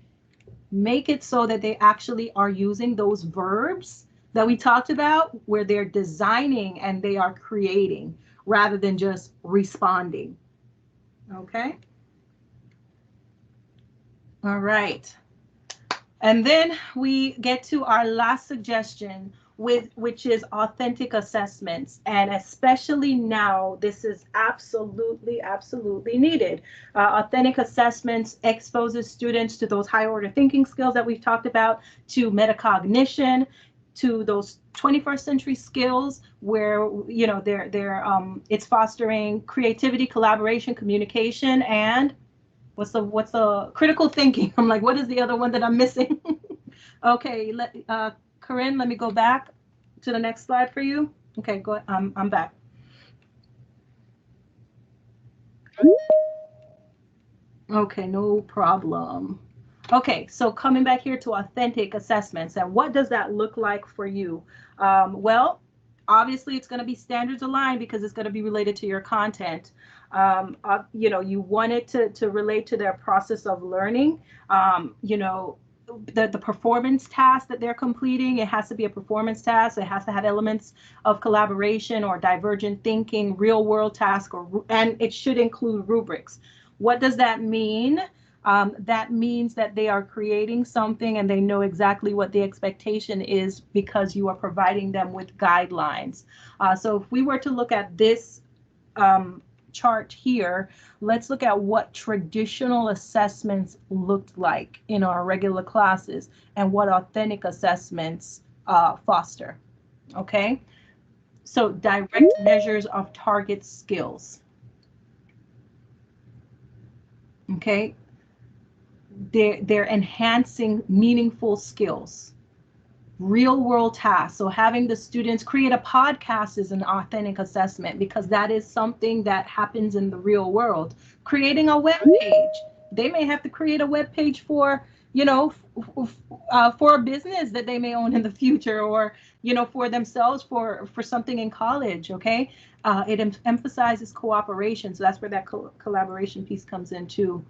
make it so that they actually are using those verbs that we talked about, where they're designing and they are creating rather than just responding. Okay. All right. And then we get to our last suggestion, which is authentic assessments. And especially now, this is absolutely, absolutely needed. Authentic assessments exposes students to those high order thinking skills that we've talked about, to metacognition, to those 21st century skills where, it's fostering creativity, collaboration, communication, and what's the critical thinking? I'm like, what is the other one that I'm missing? Okay, Corinne, let me go back to the next slide for you. Okay, go. I'm back. Okay, no problem. Okay, so coming back here to authentic assessments, and what does that look like for you? Well, obviously it's going to be standards aligned because it's going to be related to your content. You want it to relate to their process of learning. The performance task that they're completing, it has to be a performance task. It has to have elements of collaboration or divergent thinking, real world task, and it should include rubrics. What does that mean? That means that they are creating something and they know exactly what the expectation is because you are providing them with guidelines. So if we were to look at this chart here, let's look at what traditional assessments looked like in our regular classes and what authentic assessments foster. Okay, so direct measures of target skills. Okay, they're enhancing meaningful skills. Real world tasks. So having the students create a podcast is an authentic assessment because that is something that happens in the real world. Creating a web page. They may have to create a web page for, for a business that they may own in the future, or, for themselves, for something in college. Okay. It emphasizes cooperation. So that's where that collaboration piece comes in too.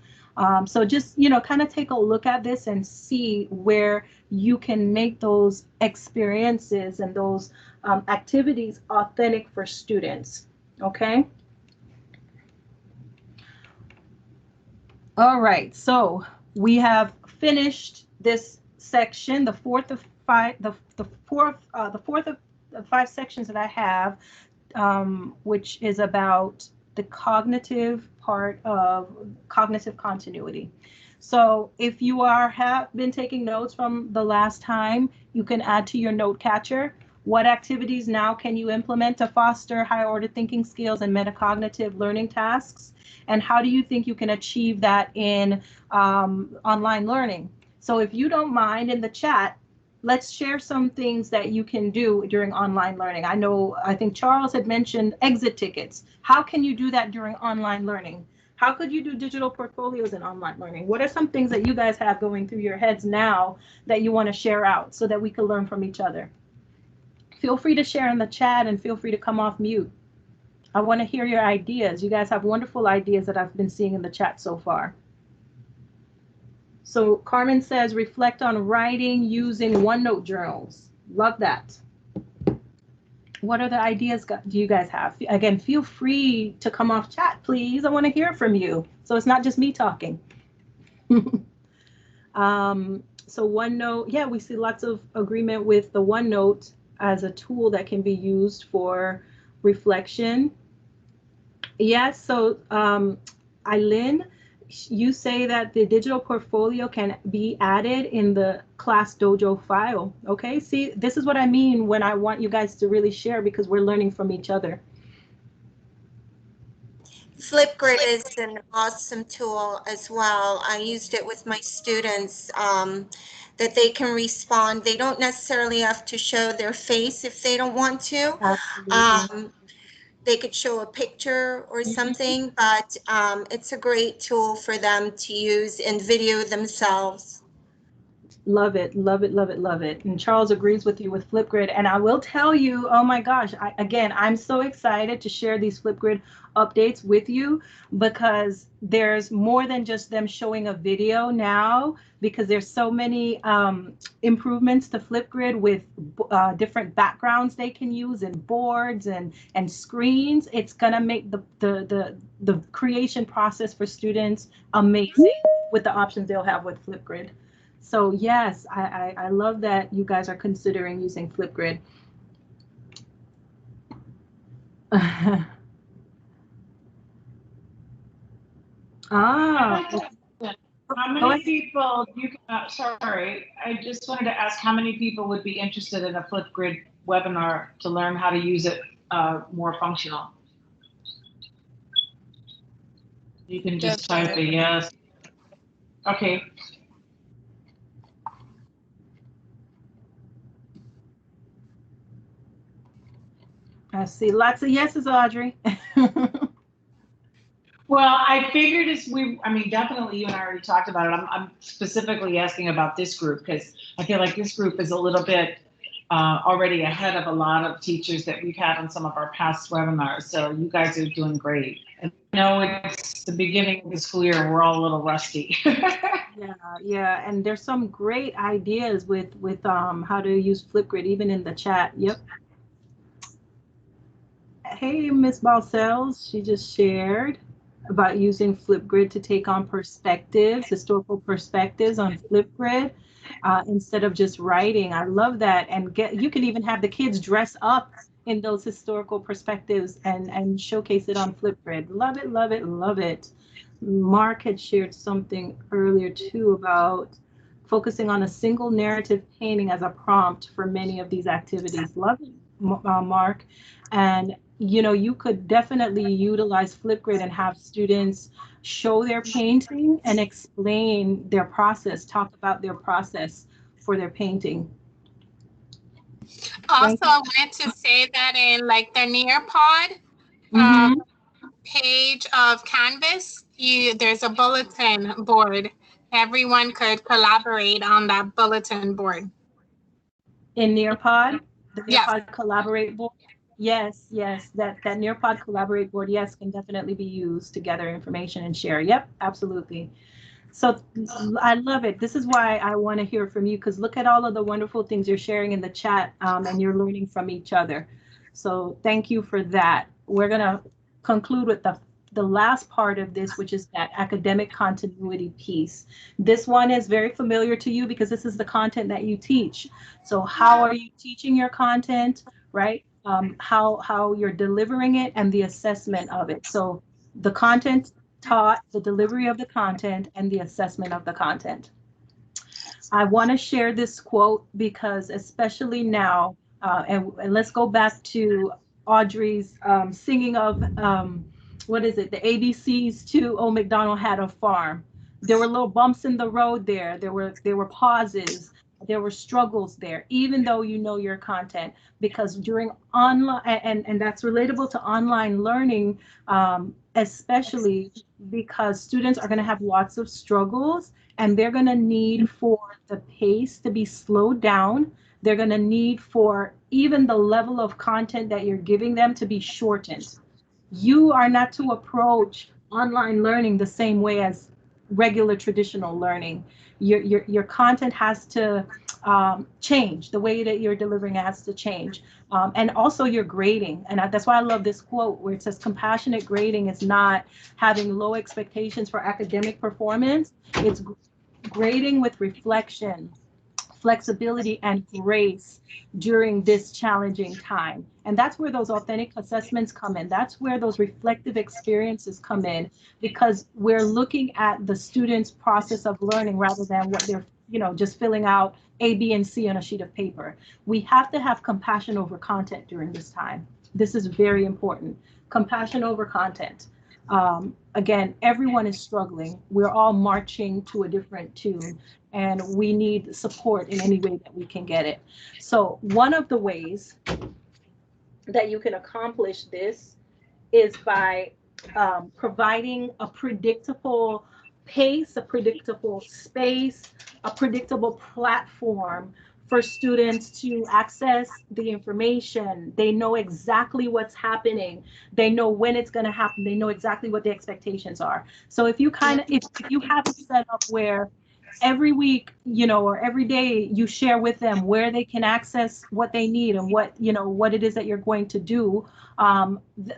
So just, kind of take a look at this and see where you can make those experiences and those activities authentic for students. Okay. All right. So we have finished this section, the fourth of the fourth of the 5 sections that I have, which is about the cognitive part of cognitive continuity. So if you have been taking notes from the last time, you can add to your note catcher. What activities now can you implement to foster high order thinking skills and metacognitive learning tasks? And how do you think you can achieve that in online learning? So if you don't mind, in the chat, let's share some things that you can do during online learning. I think Charles had mentioned exit tickets. How can you do that during online learning? How could you do digital portfolios in online learning? What are some things that you guys have going through your heads now that you want to share out so that we can learn from each other? Feel free to share in the chat and feel free to come off mute. I want to hear your ideas. You guys have wonderful ideas that I've been seeing in the chat so far. So Carmen says, reflect on writing using OneNote journals. Love that. What other ideas do you guys have? Again, feel free to come off chat, please. I want to hear from you. So it's not just me talking. So OneNote, yeah, we see lots of agreement with the OneNote as a tool that can be used for reflection. Yes, so Eileen, you say that the digital portfolio can be added in the class dojo file. Okay, see, this is what I mean when I want you guys to really share, because we're learning from each other. Flipgrid is an awesome tool as well. I used it with my students, that they can respond. They don't necessarily have to show their face if they don't want to. They could show a picture or something, but it's a great tool for them to use and video themselves. Love it, love it, love it, love it. And Charles agrees with you with Flipgrid. And I will tell you, oh my gosh, again, I'm so excited to share these Flipgrid updates with you because there's more than just them showing a video now, because there's so many improvements to Flipgrid with different backgrounds they can use and boards and screens. It's gonna make the creation process for students amazing with the options they'll have with Flipgrid. So yes, I love that you guys are considering using Flipgrid. Ah, How go many ahead. people, sorry, I just wanted to ask how many people would be interested in a Flipgrid webinar to learn how to use it more functional? You can just type a yes. Okay. I see lots of yeses, Audrey. Well, I figured I mean, definitely you and I already talked about it. I'm specifically asking about this group because I feel like this group is a little bit already ahead of a lot of teachers that we've had on some of our past webinars. So you guys are doing great. And I know it's the beginning of the school year. We're all a little rusty. Yeah, and there's some great ideas with how to use Flipgrid even in the chat. Yep. Hey, Miss Balcells, she just shared about using Flipgrid to take on perspectives, historical perspectives on Flipgrid instead of just writing. I love that. And you can even have the kids dress up in those historical perspectives and showcase it on Flipgrid. Love it, love it, love it. Mark had shared something earlier too about focusing on a single narrative painting as a prompt for many of these activities. Love it, Mark. And you could definitely utilize Flipgrid and have students show their painting and explain their process, talk about their process for their painting. Also, I wanted to say that in like the Nearpod page of Canvas, there's a bulletin board. Everyone could collaborate on that bulletin board. In Nearpod, the Yes. Nearpod Collaborate board. Yes, that Nearpod Collaborate board, yes, can definitely be used to gather information and share. Yep, absolutely. So I love it. This is why I want to hear from you, because look at all of the wonderful things you're sharing in the chat, and you're learning from each other. So thank you for that. We're going to conclude with the last part of this, which is that academic continuity piece. This one is very familiar to you because this is the content that you teach. So how are you teaching your content, right? How you're delivering it and the assessment of it. So the content taught, the delivery of the content, and the assessment of the content. I want to share this quote because especially now, and let's go back to Audrey's singing of, what is it, the ABCs to Old MacDonald Had a Farm. There were little bumps in the road there. There were pauses. There were struggles there, even though you know your content, because during online, and that's relatable to online learning, especially because students are going to have lots of struggles and they're going to need for the pace to be slowed down. They're going to need for even the level of content that you're giving them to be shortened. You are not to approach online learning the same way as regular traditional learning. Your content has to change. The way that you're delivering it has to change. And also your grading. And that's why I love this quote where it says compassionate grading is not having low expectations for academic performance. It's grading with reflection, flexibility, and grace during this challenging time. And that's where those authentic assessments come in. That's where those reflective experiences come in, because we're looking at the student's process of learning rather than what they're, just filling out A, B, and C on a sheet of paper. We have to have compassion over content during this time. This is very important. Compassion over content. Again, everyone is struggling. We're all marching to a different tune, and we need support in any way that we can get it. So one of the ways that you can accomplish this is by providing a predictable pace, a predictable space, a predictable platform for students to access the information. They know exactly what's happening. They know when it's going to happen. They know exactly what the expectations are. So if you if you have it set up where every week, or every day you share with them where they can access what they need and what it is that you're going to do,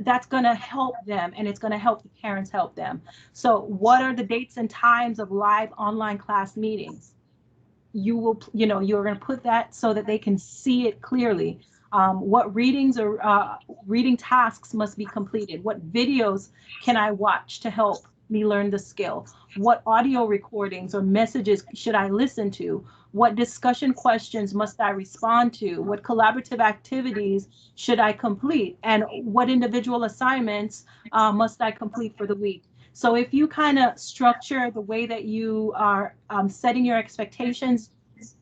that's going to help them, and it's going to help the parents help them. So what are the dates and times of live online class meetings? You're going to put that so that they can see it clearly. What readings or reading tasks must be completed? What videos can I watch to help me learn the skill? What audio recordings or messages should I listen to? What discussion questions must I respond to? What collaborative activities should I complete? And what individual assignments must I complete for the week? So if you kind of structure the way that you are setting your expectations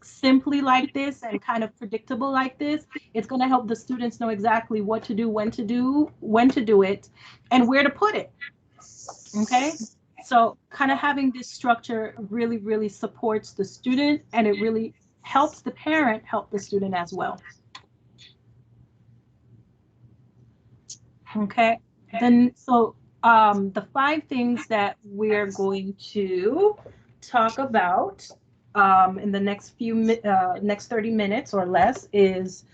simply like this and kind of predictable like this, it's going to help the students know exactly what to do, when to do it, and where to put it. Okay? So kind of having this structure really, really supports the student, and it really helps the parent help the student as well. Okay? Then, so the 5 things that we're going to talk about in the next next 30 minutes or less is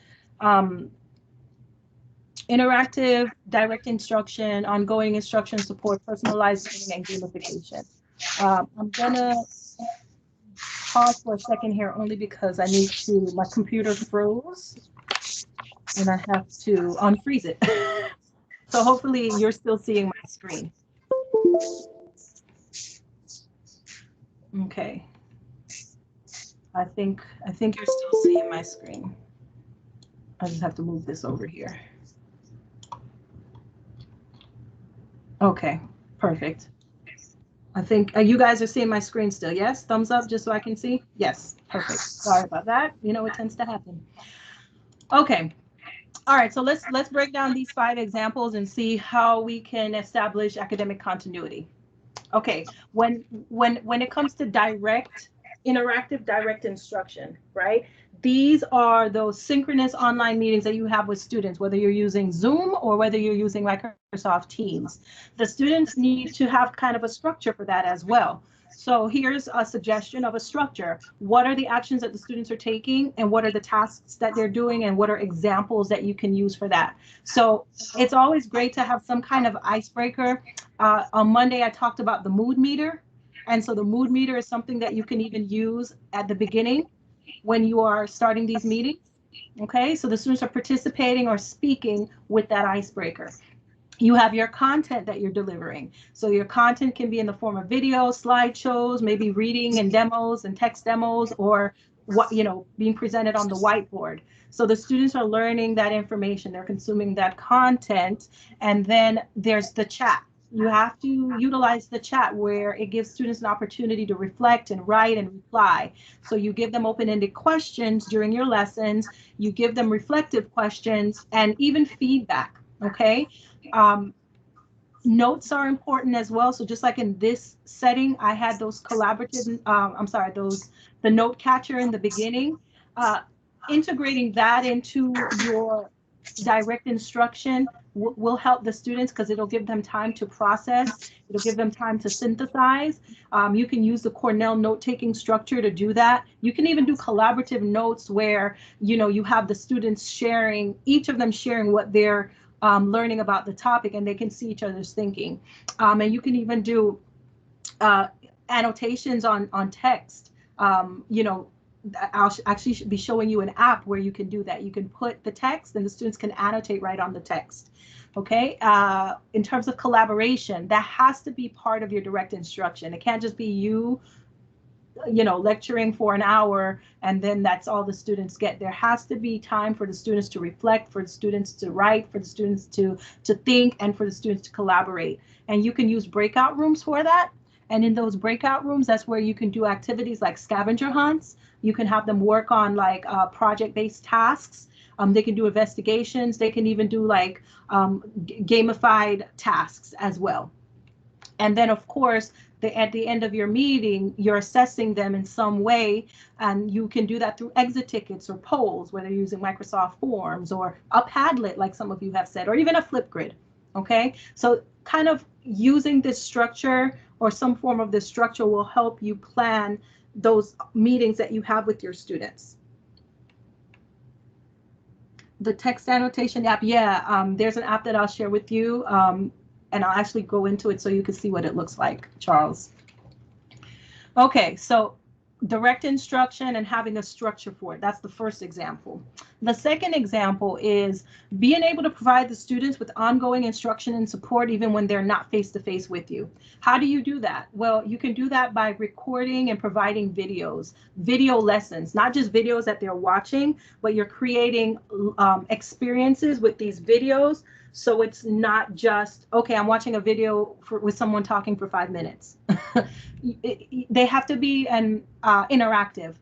interactive, direct instruction, ongoing instruction support, personalized learning, and gamification. I'm gonna pause for a second here only because my computer froze and I have to unfreeze it. So hopefully you're still seeing my screen. Okay. I think you're still seeing my screen. I just have to move this over here. Okay, perfect. I think you guys are seeing my screen still. Yes, thumbs up just so I can see. Yes, perfect. Sorry about that. It tends to happen. Okay. All right, so let's break down these 5 examples and see how we can establish academic continuity. Okay, when it comes to interactive direct instruction, right? These are those synchronous online meetings that you have with students, whether you're using Zoom or whether you're using Microsoft Teams. The students need to have kind of a structure for that as well. So here's a suggestion of a structure. What are the actions that the students are taking, and what are the tasks that they're doing, and what are examples that you can use for that? So it's always great to have some kind of icebreaker. On Monday, I talked about the mood meter. And so the mood meter is something that you can even use at the beginning when you are starting these meetings. Okay, so the students are participating or speaking with that icebreaker. You have your content that you're delivering. So your content can be in the form of video, slideshows, maybe reading and demos and text demos, or being presented on the whiteboard. So the students are learning that information, they're consuming that content, and then there's the chat. You have to utilize the chat where it gives students an opportunity to reflect and write and reply. So you give them open-ended questions during your lessons, you give them reflective questions, and even feedback, okay? Notes are important as well. So just like in this setting, I had those collaborative, the note catcher in the beginning, integrating that into your direct instruction will help the students because it'll give them time to process. It'll give them time to synthesize. You can use the Cornell note-taking structure to do that. You can even do collaborative notes where, you have the students sharing, each of them sharing what they're learning about the topic, and they can see each other's thinking. And you can even do annotations on text. I'll actually be showing you an app where you can do that. You can put the text and the students can annotate right on the text. Okay, in terms of collaboration, that has to be part of your direct instruction. It can't just be you lecturing for an hour and then that's all the students get. There has to be time for the students to reflect, for the students to write, for the students to think, and for the students to collaborate. And you can use breakout rooms for that. And in those breakout rooms, that's where you can do activities like scavenger hunts. You can have them work on like project-based tasks. They can do investigations. They can even do like gamified tasks as well. And then, of course, at the end of your meeting, you're assessing them in some way, and you can do that through exit tickets or polls, whether you're using Microsoft Forms or a Padlet, like some of you have said, or even a Flipgrid. Okay, so kind of using this structure or some form of this structure will help you plan those meetings that you have with your students. The text annotation app, yeah, there's an app that I'll share with you, and I'll actually go into it so you can see what it looks like, Charles. Okay, so direct instruction and having a structure for it. That's the first example. The second example is being able to provide the students with ongoing instruction and support even when they're not face-to-face with you. How do you do that? Well, you can do that by recording and providing videos, video lessons, not just videos that they're watching, but you're creating experiences with these videos. So it's not just, okay, I'm watching a video with someone talking for 5 minutes. They have to be interactive.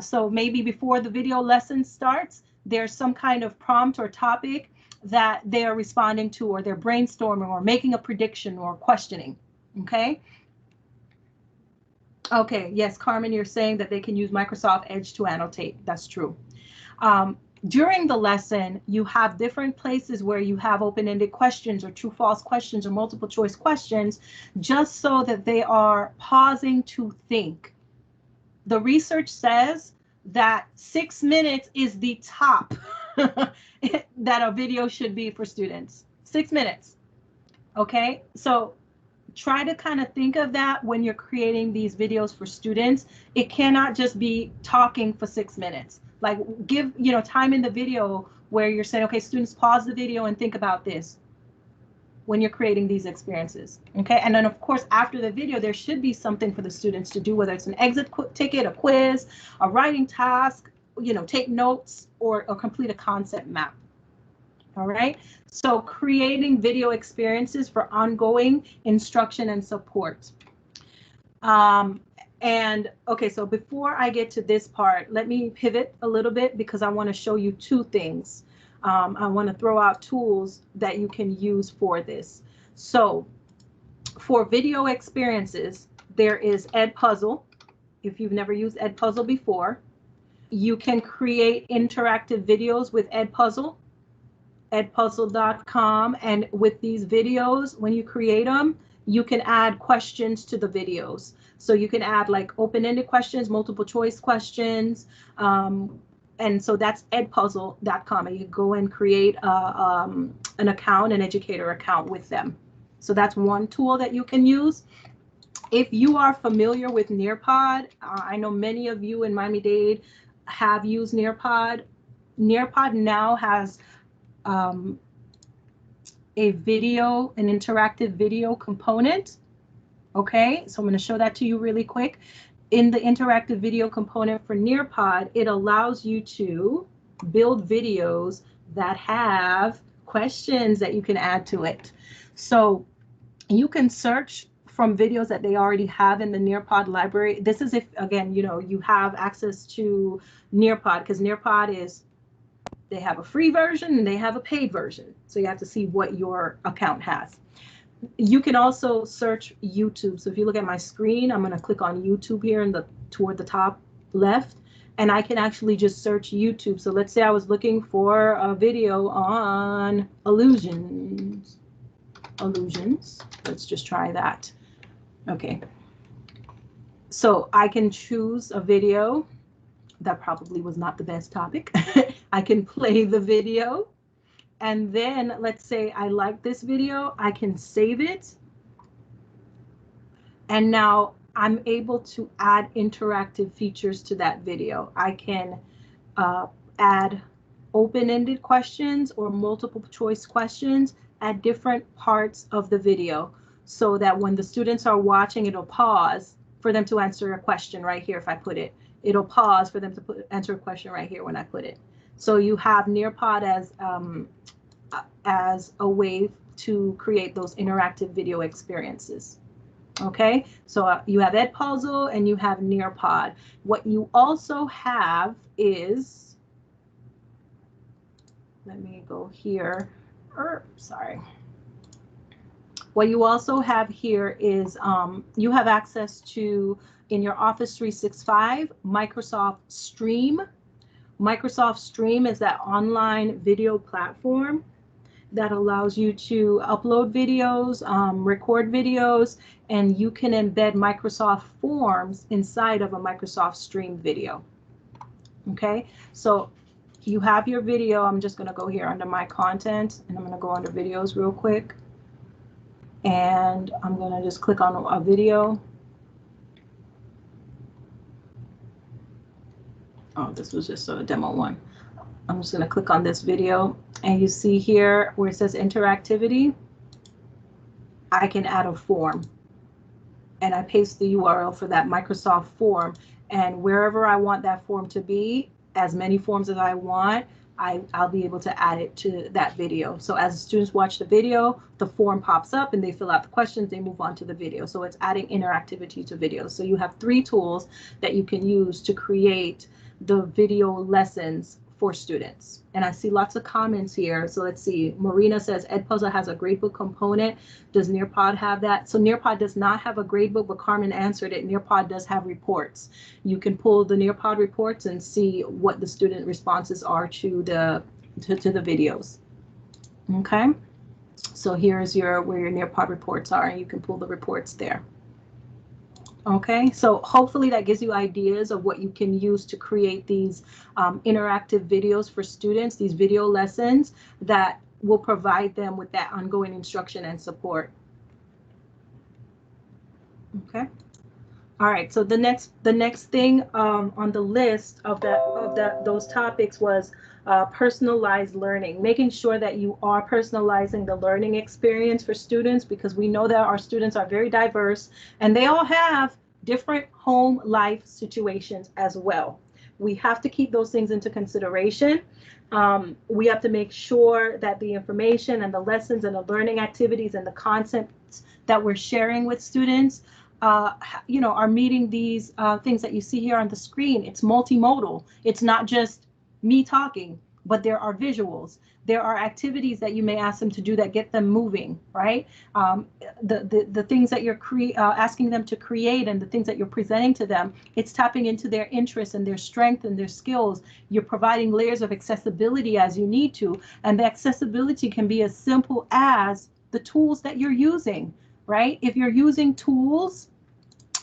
So maybe before the video lesson starts, there's some kind of prompt or topic that they're responding to, or they're brainstorming or making a prediction or questioning. Okay. Okay. Yes, Carmen, you're saying that they can use Microsoft Edge to annotate. That's true. During the lesson, you have different places where you have open-ended questions or true-false questions or multiple choice questions, just so that they are pausing to think. The research says that 6 minutes is the top that a video should be for students. 6 minutes. Okay, so try to kind of think of that when you're creating these videos for students. It cannot just be talking for 6 minutes. Like, give, time in the video where you're saying, okay, students, pause the video and think about this when you're creating these experiences. Okay, and then of course, after the video, there should be something for the students to do, whether it's an exit ticket, a quiz, a writing task, take notes, or complete a concept map. All right, so creating video experiences for ongoing instruction and support. And okay, so before I get to this part, let me pivot a little bit because I want to show you two things. I want to throw out tools that you can use for this. So for video experiences, there is Edpuzzle. If you've never used Edpuzzle before, you can create interactive videos with Edpuzzle, edpuzzle.com. And with these videos, when you create them, you can add questions to the videos. So you can add like open-ended questions, multiple choice questions. And so that's edpuzzle.com. And you go and create an account, an educator account with them. So that's one tool that you can use. If you are familiar with Nearpod, I know many of you in Miami-Dade have used Nearpod. Nearpod now has a video, an interactive video component. Okay, so I'm going to show that to you really quick. In the interactive video component for Nearpod, it allows you to build videos that have questions that you can add to it. So you can search from videos that they already have in the Nearpod library. This is if, again, you have access to Nearpod, because Nearpod is, they have a free version and they have a paid version. So you have to see what your account has. You can also search YouTube. So if you look at my screen, I'm going to click on YouTube here toward the top left, and I can actually just search YouTube. So let's say I was looking for a video on illusions. Let's just try that. Okay. So I can choose a video. That probably was not the best topic. I can play the video. And then let's say I like this video, I can save it. And now I'm able to add interactive features to that video. I can add open-ended questions or multiple choice questions at different parts of the video, so that when the students are watching, it'll pause for them to answer a question right here. If I put it, it'll pause for them to answer a question right here when I put it. So you have Nearpod as a way to create those interactive video experiences. Okay, so you have Edpuzzle and you have Nearpod. What you also have is, let me go here. Sorry. What you also have here is you have access to, in your Office 365, Microsoft Stream. Microsoft Stream is that online video platform that allows you to upload videos, record videos, and you can embed Microsoft Forms inside of a Microsoft Stream video. Okay, so you have your video. I'm just going to go here under my content, and I'm going to go under videos real quick. And I'm going to just click on a video. Oh, this was just a demo one. I'm just going to click on this video, and you see here where it says interactivity, I can add a form, and I paste the URL for that Microsoft form, and wherever I want that form to be, as many forms as I want, I'll be able to add it to that video. So as students watch the video, the form pops up and they fill out the questions, they move on to the video. So it's adding interactivity to videos. So you have 3 tools that you can use to create the video lessons for students. And I see lots of comments here. So let's see. Marina says Edpuzzle has a gradebook component. Does Nearpod have that? So Nearpod does not have a gradebook, but Carmen answered it. Nearpod does have reports. You can pull the Nearpod reports and see what the student responses are to the videos. Okay. So here's where your Nearpod reports are, and you can pull the reports there. Okay, so hopefully that gives you ideas of what you can use to create these interactive videos for students, these video lessons that will provide them with that ongoing instruction and support. Okay. All right, so the next thing on the list of those topics was personalized learning, making sure that you are personalizing the learning experience for students, because we know that our students are very diverse and they all have different home life situations as well. We have to keep those things into consideration. We have to make sure that the information and the lessons and the learning activities and the concepts that we're sharing with students are meeting these things that you see here on the screen. It's multimodal. It's not just me talking, but there are visuals. There are activities that you may ask them to do that get them moving, right? The things that you're asking them to create and the things that you're presenting to them, it's tapping into their interests and their strength and their skills. You're providing layers of accessibility as you need to. And the accessibility can be as simple as the tools that you're using, right? If you're using tools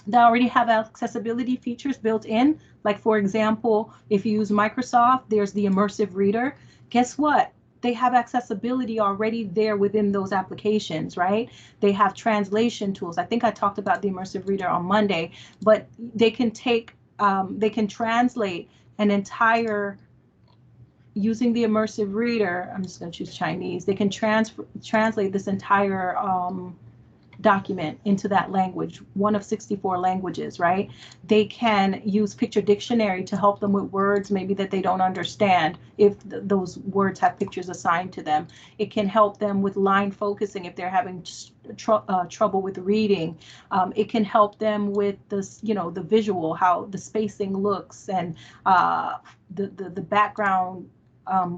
that already have accessibility features built in, like for example, if you use Microsoft, there's the immersive reader. Guess what? They have accessibility already there within those applications, right? They have translation tools. I think I talked about the immersive reader on Monday, but they can they can translate an entire, using the immersive reader, I'm just going to choose Chinese. They can translate this entire document into that language, one of 64 languages, right? They can use Picture Dictionary to help them with words maybe that they don't understand if those words have pictures assigned to them. It can help them with line focusing if they're having trouble with reading. It can help them with this, the visual, how the spacing looks, and the background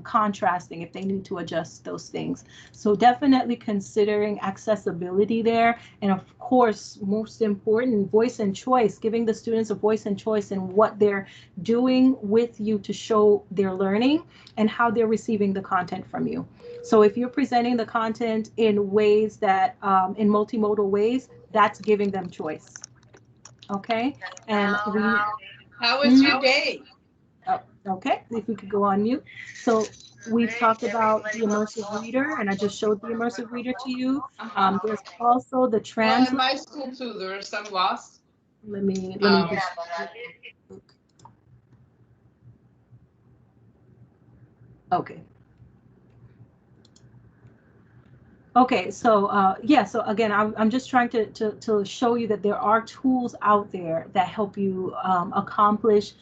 contrasting if they need to adjust those things. So definitely considering accessibility there. And of course, most important, voice and choice, giving the students a voice and choice in what they're doing with you to show their learning and how they're receiving the content from you. So if you're presenting the content in ways that, in multimodal ways, that's giving them choice. Okay. And how was your day? Okay, if we could go on mute. So we've talked about the immersive reader, and I just showed the immersive reader to you. There's also the Well, in my school too, there are some lost. Let me just. Okay. Okay, so yeah, so again, I'm just trying to show you that there are tools out there that help you accomplish,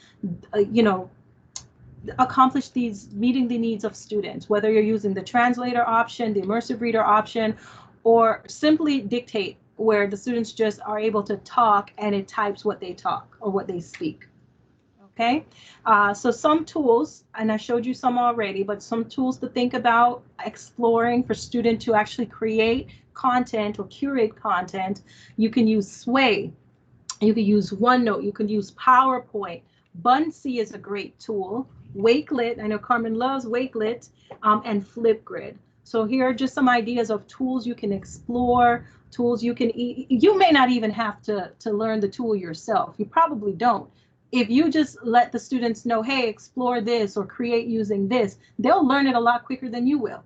accomplish these, meeting the needs of students, whether you're using the translator option, the immersive reader option, or simply dictate, where the students just are able to talk and it types what they talk or what they speak. Okay, so some tools, and I showed you some already, but some tools to think about exploring for student to actually create content or curate content, you can use Sway. You can use OneNote. You can use PowerPoint. Buncee is a great tool. Wakelet, I know Carmen loves Wakelet, and Flipgrid. So here are just some ideas of tools you can explore, tools you can, you may not even have to learn the tool yourself. You probably don't. If you just let the students know, hey, explore this or create using this, they'll learn it a lot quicker than you will.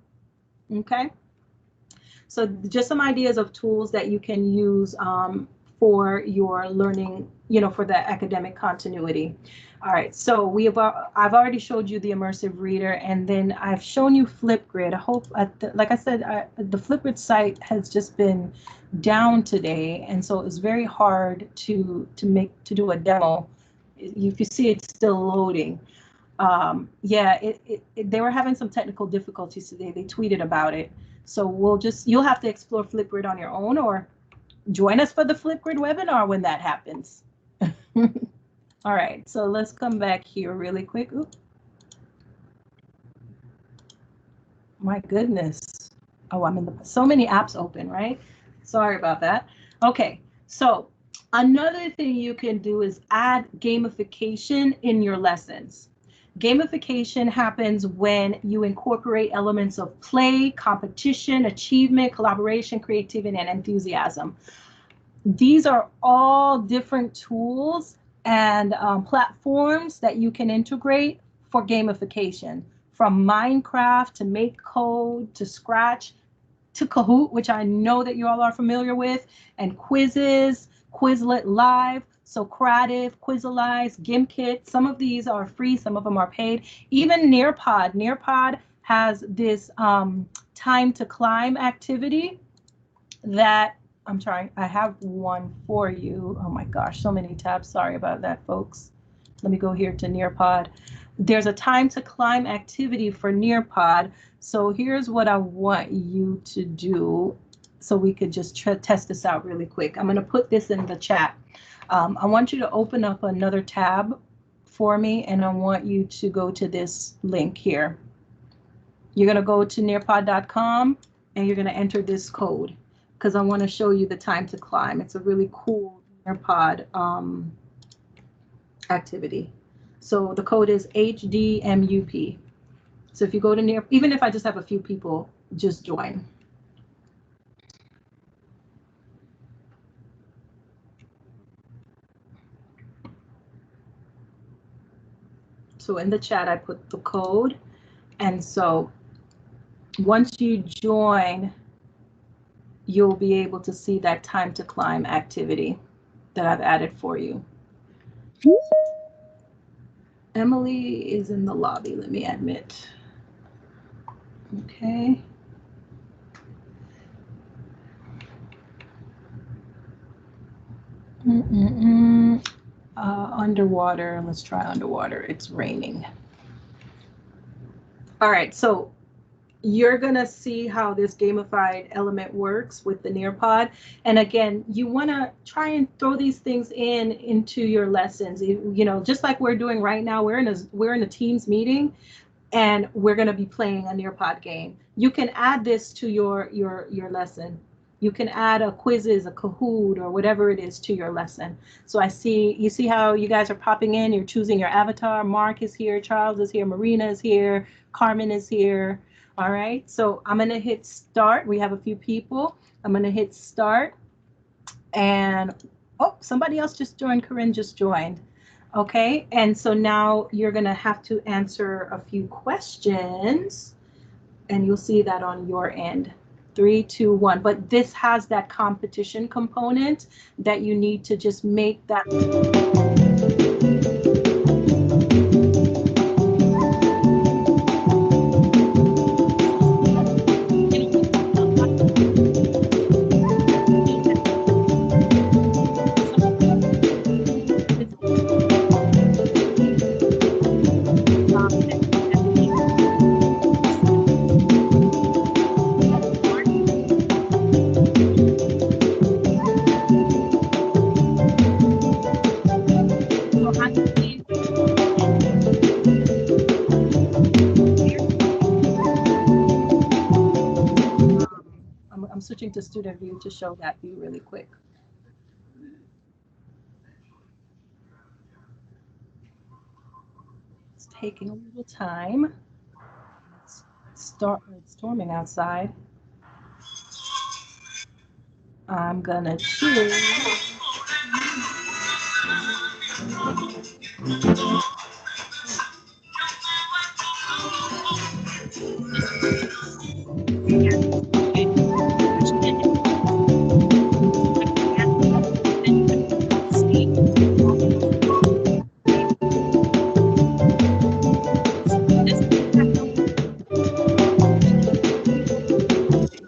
Okay. So just some ideas of tools that you can use for your learning, you know, for the academic continuity. All right, so I've already showed you the immersive reader, and then I've shown you Flipgrid. I hope, like I said, the Flipgrid site has just been down today, and so it's very hard to do a demo. If you see, it's still loading. Yeah, they were having some technical difficulties today. They tweeted about it. So you'll have to explore Flipgrid on your own, or join us for the Flipgrid webinar when that happens. All right, so let's come back here really quick. Oops. My goodness. Oh, I'm in so many apps open, right? Sorry about that. Okay, so another thing you can do is add gamification in your lessons. Gamification happens when you incorporate elements of play, competition, achievement, collaboration, creativity, and enthusiasm. These are all different tools and platforms that you can integrate for gamification, from Minecraft to Make Code to Scratch to Kahoot, which I know that you all are familiar with, and quizzes, Quizlet Live, Socrative, Quizalize, Gimkit. Some of these are free, some of them are paid. Even Nearpod. Nearpod has this time to climb activity that I'm trying. I have one for you. Oh my gosh, so many tabs. Sorry about that, folks. Let me go here to Nearpod. There's a time to climb activity for Nearpod. So here's what I want you to do so we could just test this out really quick. I'm going to put this in the chat. I want you to open up another tab for me, and I want you to go to this link here. You're going to go to nearpod.com and you're going to enter this code, because I want to show you the time to climb. It's a really cool Nearpod activity. So the code is HDMUP. So if you go to even if I just have a few people, just join. So in the chat, I put the code. And so once you join, you'll be able to see that time to climb activity that I've added for you. Emily is in the lobby. Let me admit. Okay. Underwater. Let's try underwater. It's raining. All right. So you're going to see how this gamified element works with the Nearpod. And again, you want to try and throw these things into your lessons. You know, just like we're doing right now, we're in a Teams meeting, and we're going to be playing a Nearpod game. You can add this to your lesson. You can add a quizzes, a Kahoot, or whatever it is to your lesson. So you see how you guys are popping in, you're choosing your avatar. Mark is here, Charles is here, Marina is here, Carmen is here. All right, so I'm going to hit start. We have a few people. I'm going to hit start. And, oh, somebody else just joined. Corinne just joined. Okay, and so now you're going to have to answer a few questions. And you'll see that on your end. 3, 2, 1. But this has that competition component that you need to just make that. switching to student view to show that view really quick. It's taking a little time. It's storming outside. I'm gonna choose.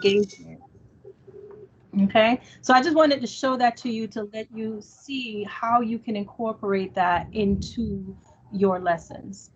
Engagement. Okay, so I just wanted to show that to you to let you see how you can incorporate that into your lessons.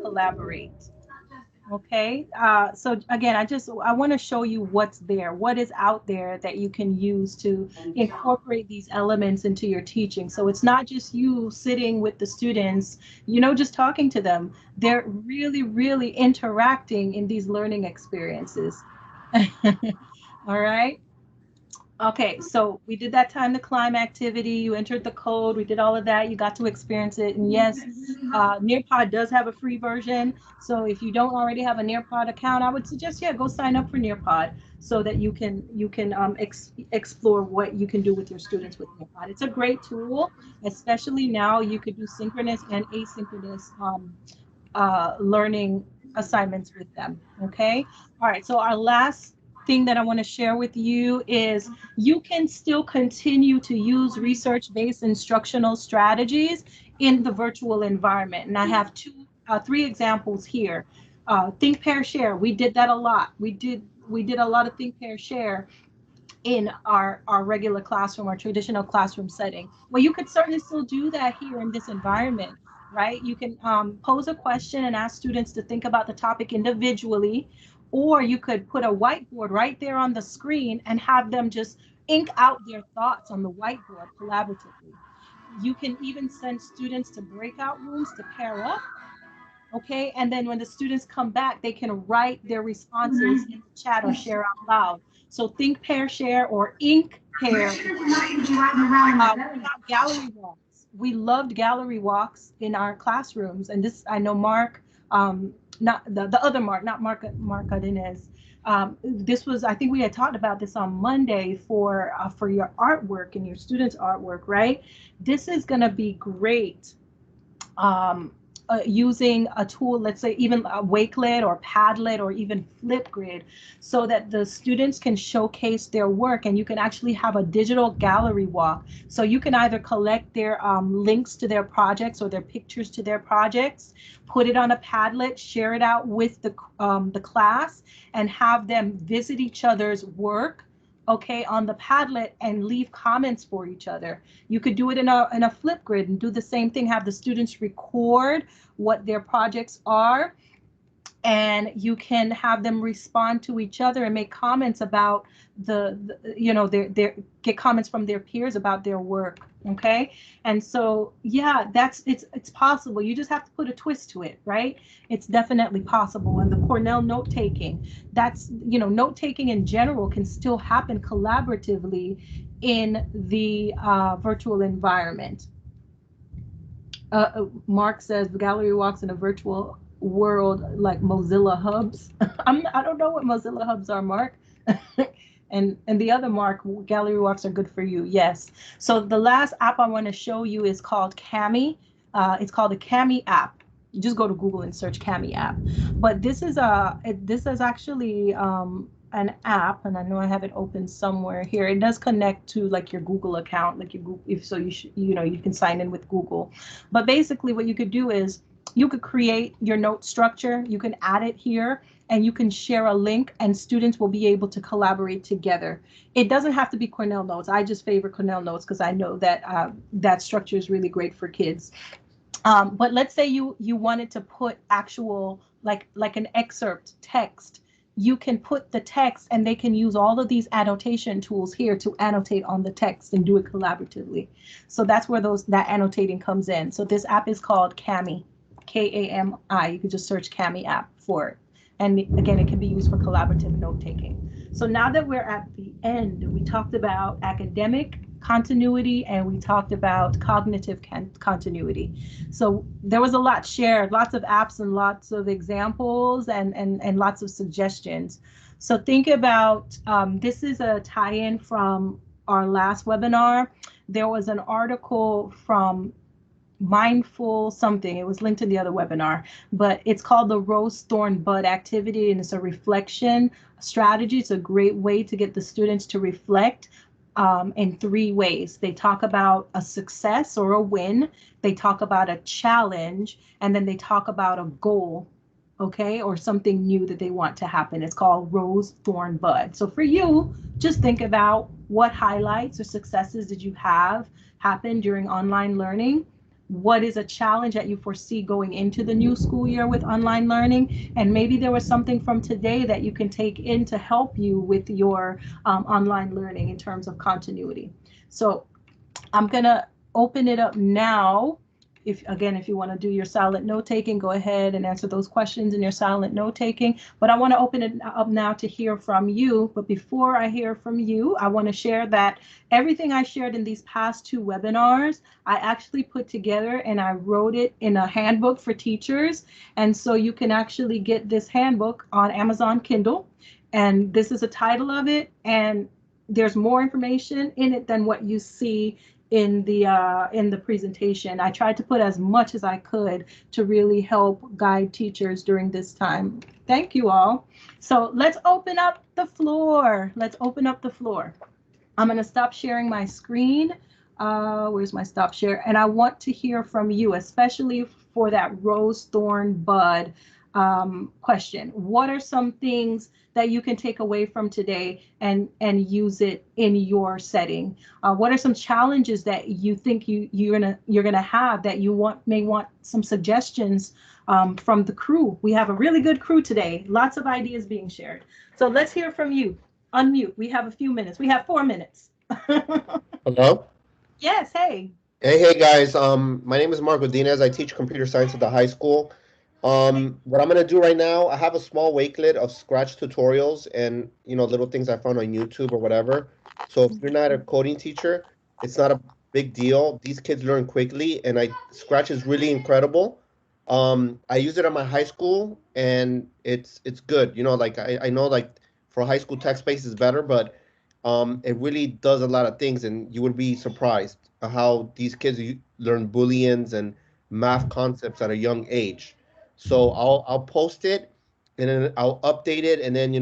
Collaborate. Okay, so again, I want to show you what's there, what is out there that you can use to incorporate these elements into your teaching. So it's not just you sitting with the students, just talking to them. They're really, really interacting in these learning experiences. All right. Okay, so we did that time to climb activity. You entered the code. We did all of that. You got to experience it. And yes, Nearpod does have a free version. So if you don't already have a Nearpod account, I would suggest, go sign up for Nearpod so that you can explore what you can do with your students with Nearpod. It's a great tool, especially now. You could do synchronous and asynchronous learning assignments with them. Okay. All right. So our last thing that I want to share with you is you can still continue to use research-based instructional strategies in the virtual environment. And I have three examples here. Think, pair, share. We did that a lot. We did a lot of think, pair, share in our regular classroom or traditional classroom setting. Well, you could certainly still do that here in this environment, right? You can pose a question and ask students to think about the topic individually, or you could put a whiteboard right there on the screen and have them just ink out their thoughts on the whiteboard collaboratively. You can even send students to breakout rooms to pair up. Okay, and then when the students come back, they can write their responses in the chat or share out loud. So think, pair, share, or ink pair. Gallery walks. We loved gallery walks in our classrooms, and this I know Mark, not the other Mark, not Mark Cardenas. This was, I think we had talked about this on Monday for your artwork and your students' artwork, right? This is going to be great. Using a tool, let's say even a Wakelet or Padlet or even Flipgrid, so that the students can showcase their work, and you can actually have a digital gallery walk. So you can either collect their links to their projects or their pictures to their projects, put it on a Padlet, share it out with the class, and have them visit each other's work okay, on the Padlet and leave comments for each other. You could do it in a Flipgrid and do the same thing, have the students record what their projects are, and you can have them respond to each other and make comments about the you know, their get comments from their peers about their work. Okay, and so yeah, it's possible. You just have to put a twist to it, right? It's definitely possible. And the Cornell note taking, that's, you know, note taking in general can still happen collaboratively in the virtual environment. Mark says the gallery walks in a virtual world like Mozilla hubs. I don't know what Mozilla hubs are, Mark. and the other Mark, gallery walks are good for you. Yes. So the last app I want to show you is called Kami. It's called the Kami app. You just go to Google and search Kami app. But this is actually an app, and I know I have it open somewhere here. It does connect to like your Google account, like your Google, if so you should, you know, you can sign in with Google. But basically what you could do is you could create your note structure, you can add it here, and you can share a link, and students will be able to collaborate together. It doesn't have to be Cornell Notes. I just favor Cornell Notes because I know that that structure is really great for kids. But let's say you wanted to put actual like an excerpt text. You can put the text, and they can use all of these annotation tools here to annotate on the text and do it collaboratively. So that's where that annotating comes in. So this app is called Kami, Kami. You can just search Kami app for it. And again, it can be used for collaborative note taking. So now that we're at the end, we talked about academic continuity and we talked about cognitive continuity. So there was a lot shared, lots of apps and lots of examples and lots of suggestions. So think about, this is a tie-in from our last webinar. There was an article from Mindful something. It was linked in the other webinar, but it's called the Rose Thorn Bud activity, and it's a reflection strategy. It's a great way to get the students to reflect in 3 ways. They talk about a success or a win, they talk about a challenge, and then they talk about a goal, okay, or something new that they want to happen. It's called Rose Thorn Bud. So for you, just think about what highlights or successes did you have happen during online learning. What is a challenge that you foresee going into the new school year with online learning? And maybe there was something from today that you can take in to help you with your online learning in terms of continuity. So I'm gonna open it up now. If you want to do your silent note taking, go ahead and answer those questions in your silent note taking. But I want to open it up now to hear from you. But before I hear from you, I want to share that everything I shared in these past 2 webinars, I actually put together and I wrote it in a handbook for teachers. And so you can actually get this handbook on Amazon Kindle. And this is the title of it. And there's more information in it than what you see in the presentation. I tried to put as much as I could to really help guide teachers during this time. Thank you all. So let's open up the floor. Let's open up the floor. I'm going to stop sharing my screen. Where's my stop share? And I want to hear from you, especially for that Rose Thorn Bud question. What are some things that you can take away from today and use it in your setting? What are some challenges that you think you're gonna have that you may want some suggestions from the crew? We have a really good crew today. Lots of ideas being shared. So let's hear from you. Unmute. We have a few minutes. We have 4 minutes. Hello? Yes, hey. Hey guys. My name is Marco Dinez. I teach computer science at the high school. What I'm gonna do right now, I have a small Wakelet of Scratch tutorials and little things I found on YouTube or whatever. So if you're not a coding teacher, it's not a big deal. These kids learn quickly, and Scratch is really incredible. I use it at my high school, and it's good. Like I know like for high school text space is better, but it really does a lot of things, and you would be surprised at how these kids learn Booleans and math concepts at a young age. So I'll post it, and then I'll update it, and then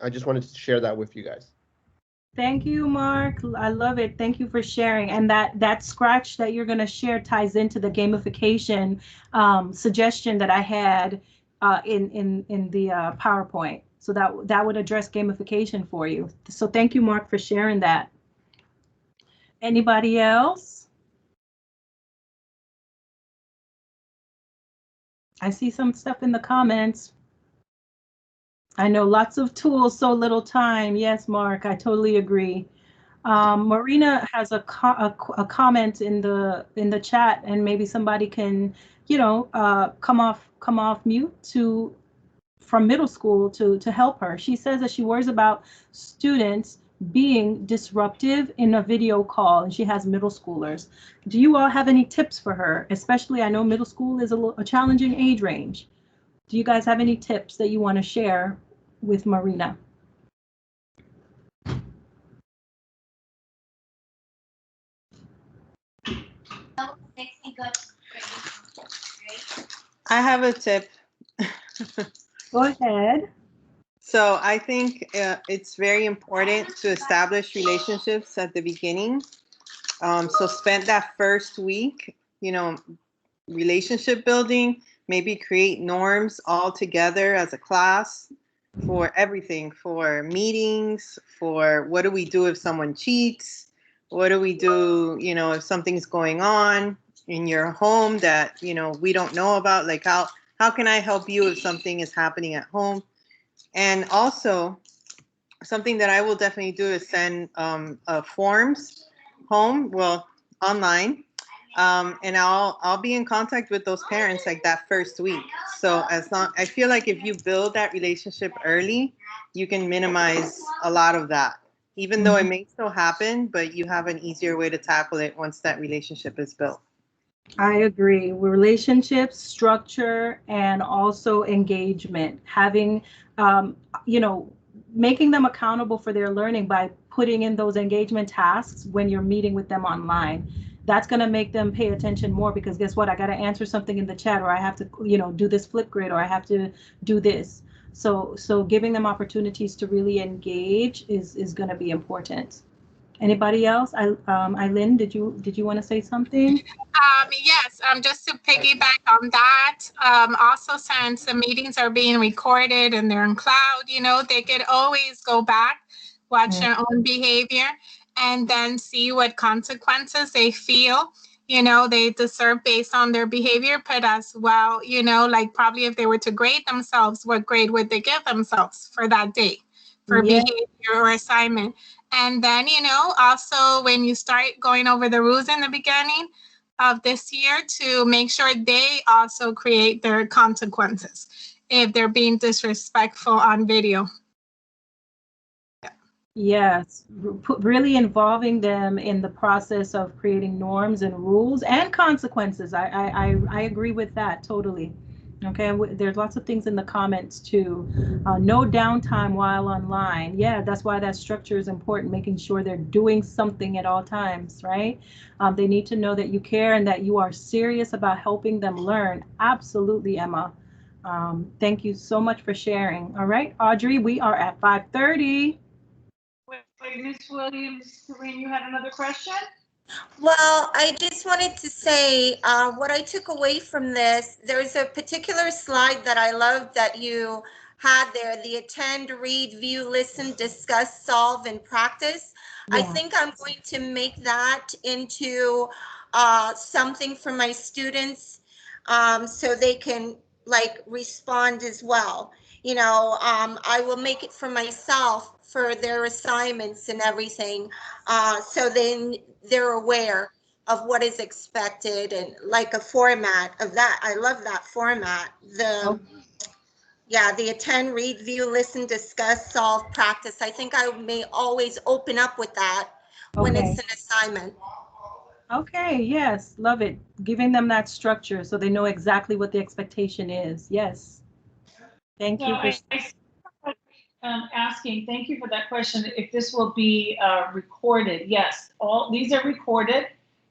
I just wanted to share that with you guys. Thank you, Mark. I love it. Thank you for sharing. And that Scratch that you're going to share ties into the gamification suggestion that I had in the PowerPoint. So that would address gamification for you. So thank you, Mark, for sharing that. Anybody else? I see some stuff in the comments. I know lots of tools, so little time. Yes, Mark, I totally agree. Marina has a comment in the chat, and maybe somebody can, come off mute from middle school to help her. She says that she worries about students being disruptive in a video call, and she has middle schoolers. Do you all have any tips for her? Especially, I know middle school is a challenging age range. Do you guys have any tips that you want to share with Marina? I have a tip. Go ahead. So I think it's very important to establish relationships at the beginning. So spend that first week, relationship building, maybe create norms all together as a class for everything, for meetings, for what do we do if someone cheats? What do we do, if something's going on in your home that, we don't know about? Like how can I help you if something is happening at home? And also something that I will definitely do is send forms home, online. And I'll be in contact with those parents like that first week. So I feel like if you build that relationship early, you can minimize a lot of that, even though it may still happen, but you have an easier way to tackle it once that relationship is built. I agree. Relationships, structure, and also engagement. Having, making them accountable for their learning by putting in those engagement tasks when you're meeting with them online. That's going to make them pay attention more, because guess what? I got to answer something in the chat, or I have to, do this flip grid, or I have to do this. So giving them opportunities to really engage is going to be important. Anybody else? Eileen, did you want to say something? Yes, just to piggyback on that, also since the meetings are being recorded and they're in cloud, they could always go back, watch their own behavior, and then see what consequences they feel, they deserve based on their behavior, but as well, like probably if they were to grade themselves, what grade would they give themselves for that day for behavior or assignment? And then, also when you start going over the rules in the beginning of this year, to make sure they also create their consequences if they're being disrespectful on video. Yes, really involving them in the process of creating norms and rules and consequences. I agree with that totally. Okay, there's lots of things in the comments too. No downtime while online. Yeah, that's why that structure is important, making sure they're doing something at all times, right? They need to know that you care and that you are serious about helping them learn. Absolutely, Emma. Thank you so much for sharing. All right, Audrey, we are at 5:30. Wait, Ms. Williams, Corinne, you had another question? Well, I just wanted to say what I took away from this. There's a particular slide that I loved that you had there, the attend, read, view, listen, discuss, solve, and practice. Yeah. I think I'm going to make that into something for my students so they can respond as well. I will make it for myself for their assignments and everything. So then they're aware of what is expected and like a format of that. I love that format. The attend, read, view, listen, discuss, solve, practice. I think I may always open up with that when it's an assignment. Okay, yes, love it. Giving them that structure so they know exactly what the expectation is. Yes. Thank you for asking. Thank you for that question. If this will be recorded, yes, all these are recorded,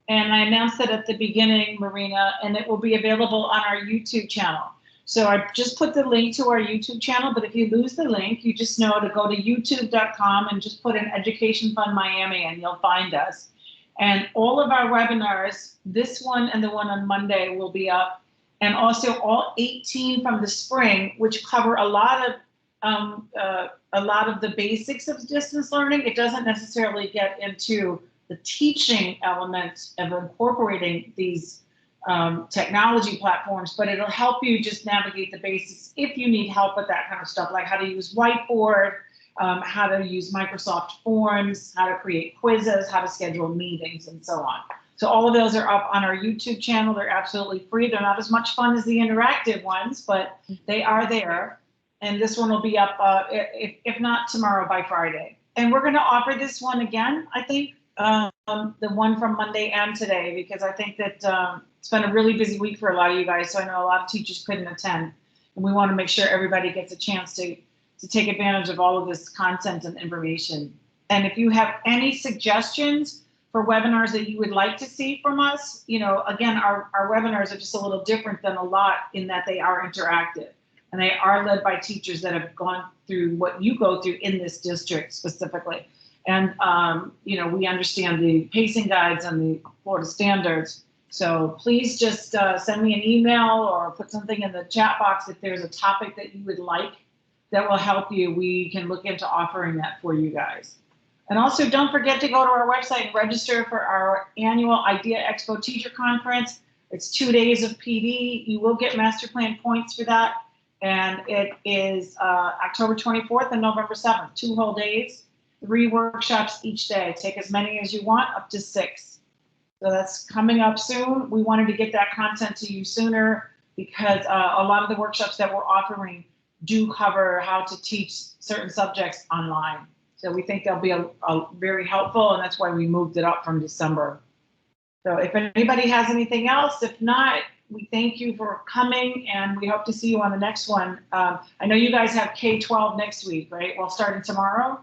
and I announced it at the beginning, Marina, and it will be available on our YouTube channel. So I just put the link to our YouTube channel, but if you lose the link, you just know to go to youtube.com and just put in Education Fund Miami and you'll find us. And all of our webinars, this one and the one on Monday, will be up. And also all 18 from the spring, which cover a lot of a lot of the basics of distance learning. It doesn't necessarily get into the teaching element of incorporating these technology platforms, but it'll help you just navigate the basics if you need help with that kind of stuff, like how to use Whiteboard, how to use Microsoft Forms, how to create quizzes, how to schedule meetings, and so on. So all of those are up on our YouTube channel. They're absolutely free. They're not as much fun as the interactive ones, but they are there. And this one will be up, if not tomorrow, by Friday. And we're going to offer this one again, I think, the one from Monday and today, because I think that it's been a really busy week for a lot of you guys. So I know a lot of teachers couldn't attend. And we want to make sure everybody gets a chance to take advantage of all of this content and information. And if you have any suggestions for webinars that you would like to see from us, you know, again, our webinars are just a little different than a lot in that they are interactive. And they are led by teachers that have gone through what you go through in this district specifically. And, you know, we understand the pacing guides and the Florida standards. So please just send me an email or put something in the chat box if there's a topic that you would like that will help you. We can look into offering that for you guys. And also don't forget to go to our website and register for our annual Idea Expo Teacher Conference. It's 2 days of PD. You will get master plan points for that. And it is October 24th and November 7th, 2 whole days, 3 workshops each day. Take as many as you want, up to 6. So that's coming up soon. We wanted to get that content to you sooner because a lot of the workshops that we're offering do cover how to teach certain subjects online. So we think they'll be a very helpful, and that's why we moved it up from December. So if anybody has anything else, if not, we thank you for coming, and we hope to see you on the next one. I know you guys have K-12 next week, right? Well, starting tomorrow?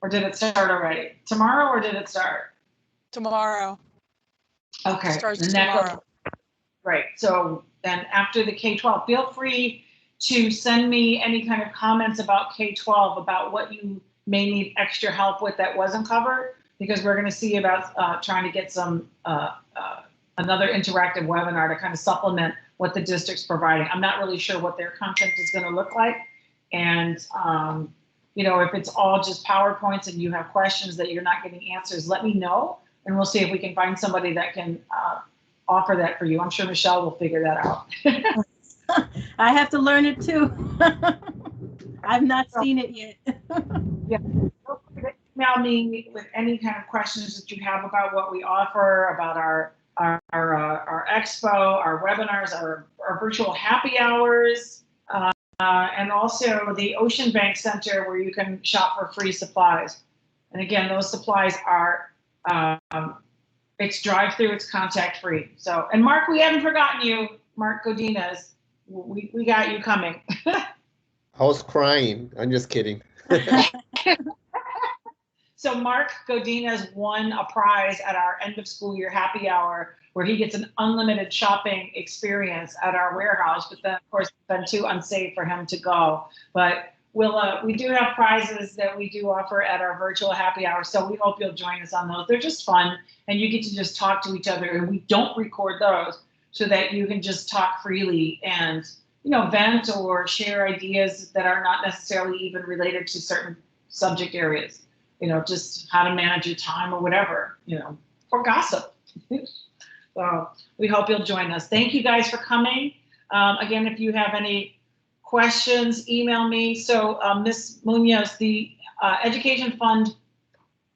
Or did it start already? Tomorrow, or did it start? Tomorrow. Okay. Starts tomorrow. Right. So then after the K-12, feel free to send me any kind of comments about K-12, about what you may need extra help with that wasn't covered, because we're going to see about trying to get some another interactive webinar to kind of supplement what the district's providing. I'm not really sure what their content is going to look like. And, you know, if it's all just PowerPoints and you have questions that you're not getting answers, let me know, and we'll see if we can find somebody that can offer that for you. I'm sure Michelle will figure that out. I have to learn it too. I've not seen it yet. Yeah. Email me with any kind of questions that you have about what we offer, about our expo, our webinars, our virtual happy hours, and also the Ocean Bank Center where you can shop for free supplies. And again, those supplies are, it's drive-through, it's contact-free. So, and Mark, we haven't forgotten you, Mark Godinez. We got you coming. I was crying. I'm just kidding. So Mark Godinez won a prize at our end of school year happy hour, where he gets an unlimited shopping experience at our warehouse. But then, of course, it's been too unsafe for him to go. But we do have prizes that we do offer at our virtual happy hour. So we hope you'll join us on those. They're just fun, and you get to just talk to each other. And we don't record those, so that you can just talk freely and, you know, vent or share ideas that are not necessarily even related to certain subject areas. You know, just how to manage your time or whatever, you know, or gossip. So we hope you'll join us. Thank you guys for coming. Again, if you have any questions, email me. So Ms. Munoz, the Education Fund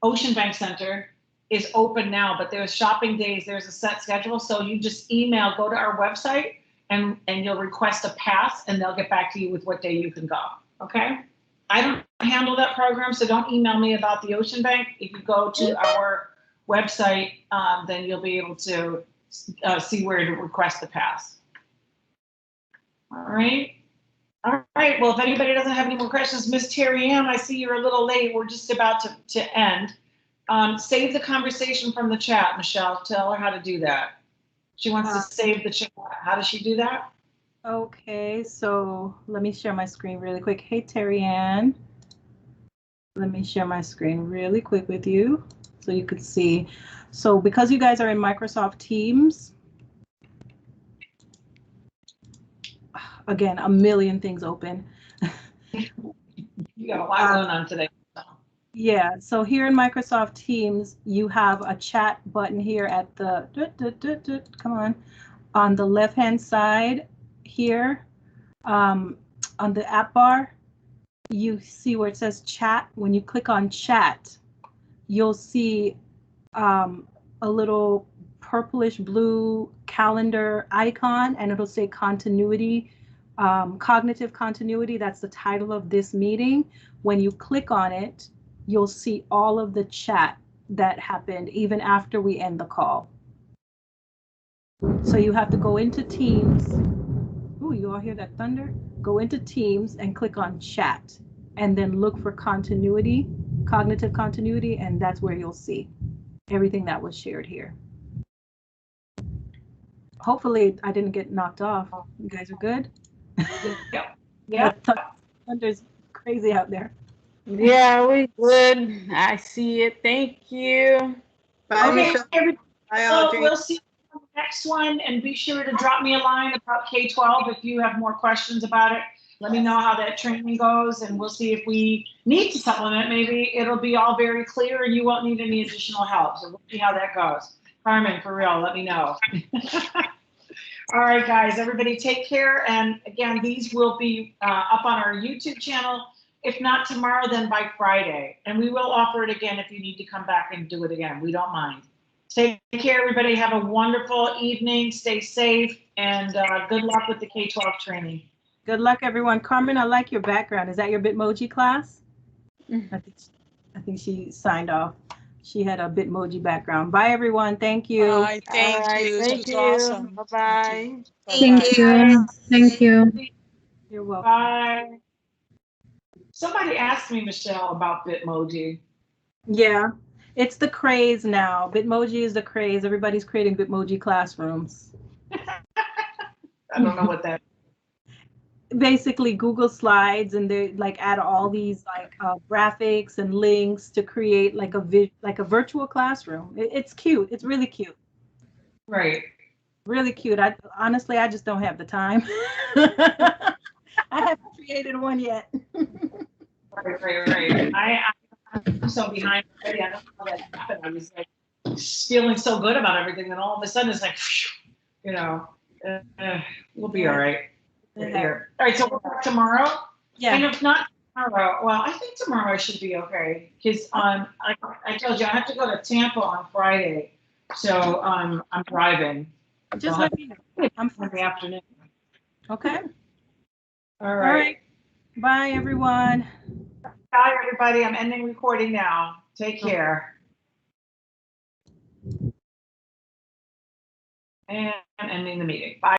Ocean Bank Center is open now, but there's shopping days, there's a set schedule. So you just go to our website and you'll request a pass, and they'll get back to you with what day you can go, okay? I don't handle that program, so don't email me about the Ocean Bank. If you go to our website, then you'll be able to see where to request the pass. All right. All right. Well, if anybody doesn't have any more questions, Miss Terry Ann, I see you're a little late. We're just about to end. Save the conversation from the chat, Michelle. Tell her how to do that. She wants to save the chat. How does she do that? Okay, so let me share my screen really quick. Hey, Terry Ann. Let me share my screen really quick with you so you could see. So because you guys are in Microsoft Teams, again, a million things open. You got a lot going on today. Yeah, so here in Microsoft Teams, you have a chat button here at the, come on the left-hand side here, on the app bar, you see where it says chat. When you click on chat, you'll see a little purplish blue calendar icon, and it'll say continuity, cognitive continuity. That's the title of this meeting. When you click on it, you'll see all of the chat that happened even after we end the call. So you have to go into Teams. Ooh, you all hear that thunder? Go into Teams and click on chat, and then look for continuity, cognitive continuity, and that's where you'll see everything that was shared here. Hopefully I didn't get knocked off. You guys are good? Yeah. Thunder's crazy out there. Yeah, we good. I see it. Thank you. Bye, Okay, Michelle. everybody. Bye, So Audrey. we'll see you on the next one, and be sure to drop me a line about K-12 if you have more questions about it. Let me know how that training goes, and we'll see if we need to supplement. Maybe it'll be all very clear and you won't need any additional help. So we'll see how that goes. Carmen, for real, let me know. All right, guys, everybody take care. And again, these will be up on our YouTube channel. If not tomorrow, then by Friday. And we will offer it again if you need to come back and do it again. We don't mind. Take care, everybody. Have a wonderful evening. Stay safe, and good luck with the K-12 training. Good luck, everyone. Carmen, I like your background. Is that your Bitmoji class? I think she signed off. She had a Bitmoji background. Bye, everyone. Thank you. Bye. Thank you. This Thank was you. awesome. Bye-bye. Thank you. Thank you. You're welcome. Bye. Somebody asked me, Michelle, about Bitmoji. Yeah, it's the craze now. Bitmoji is the craze. Everybody's creating Bitmoji classrooms. I don't know what that is. Basically Google Slides, and they like add all these like graphics and links to create like a virtual classroom. It's cute. It's really cute. Right. Really cute. Honestly, I just don't have the time. I haven't created one yet. Right. I'm so behind already. I don't know how that happened. I was like feeling so good about everything, then all of a sudden it's like, you know, we'll be all right. Here. All right, so we'll talk tomorrow. Yeah. And if not tomorrow, well, I think tomorrow I should be okay, because I told you I have to go to Tampa on Friday, so I'm driving. Just let me know. I'm in the afternoon. Okay. All right. Bye, everyone. Bye, everybody. I'm ending recording now. Take care. And I'm ending the meeting. Bye.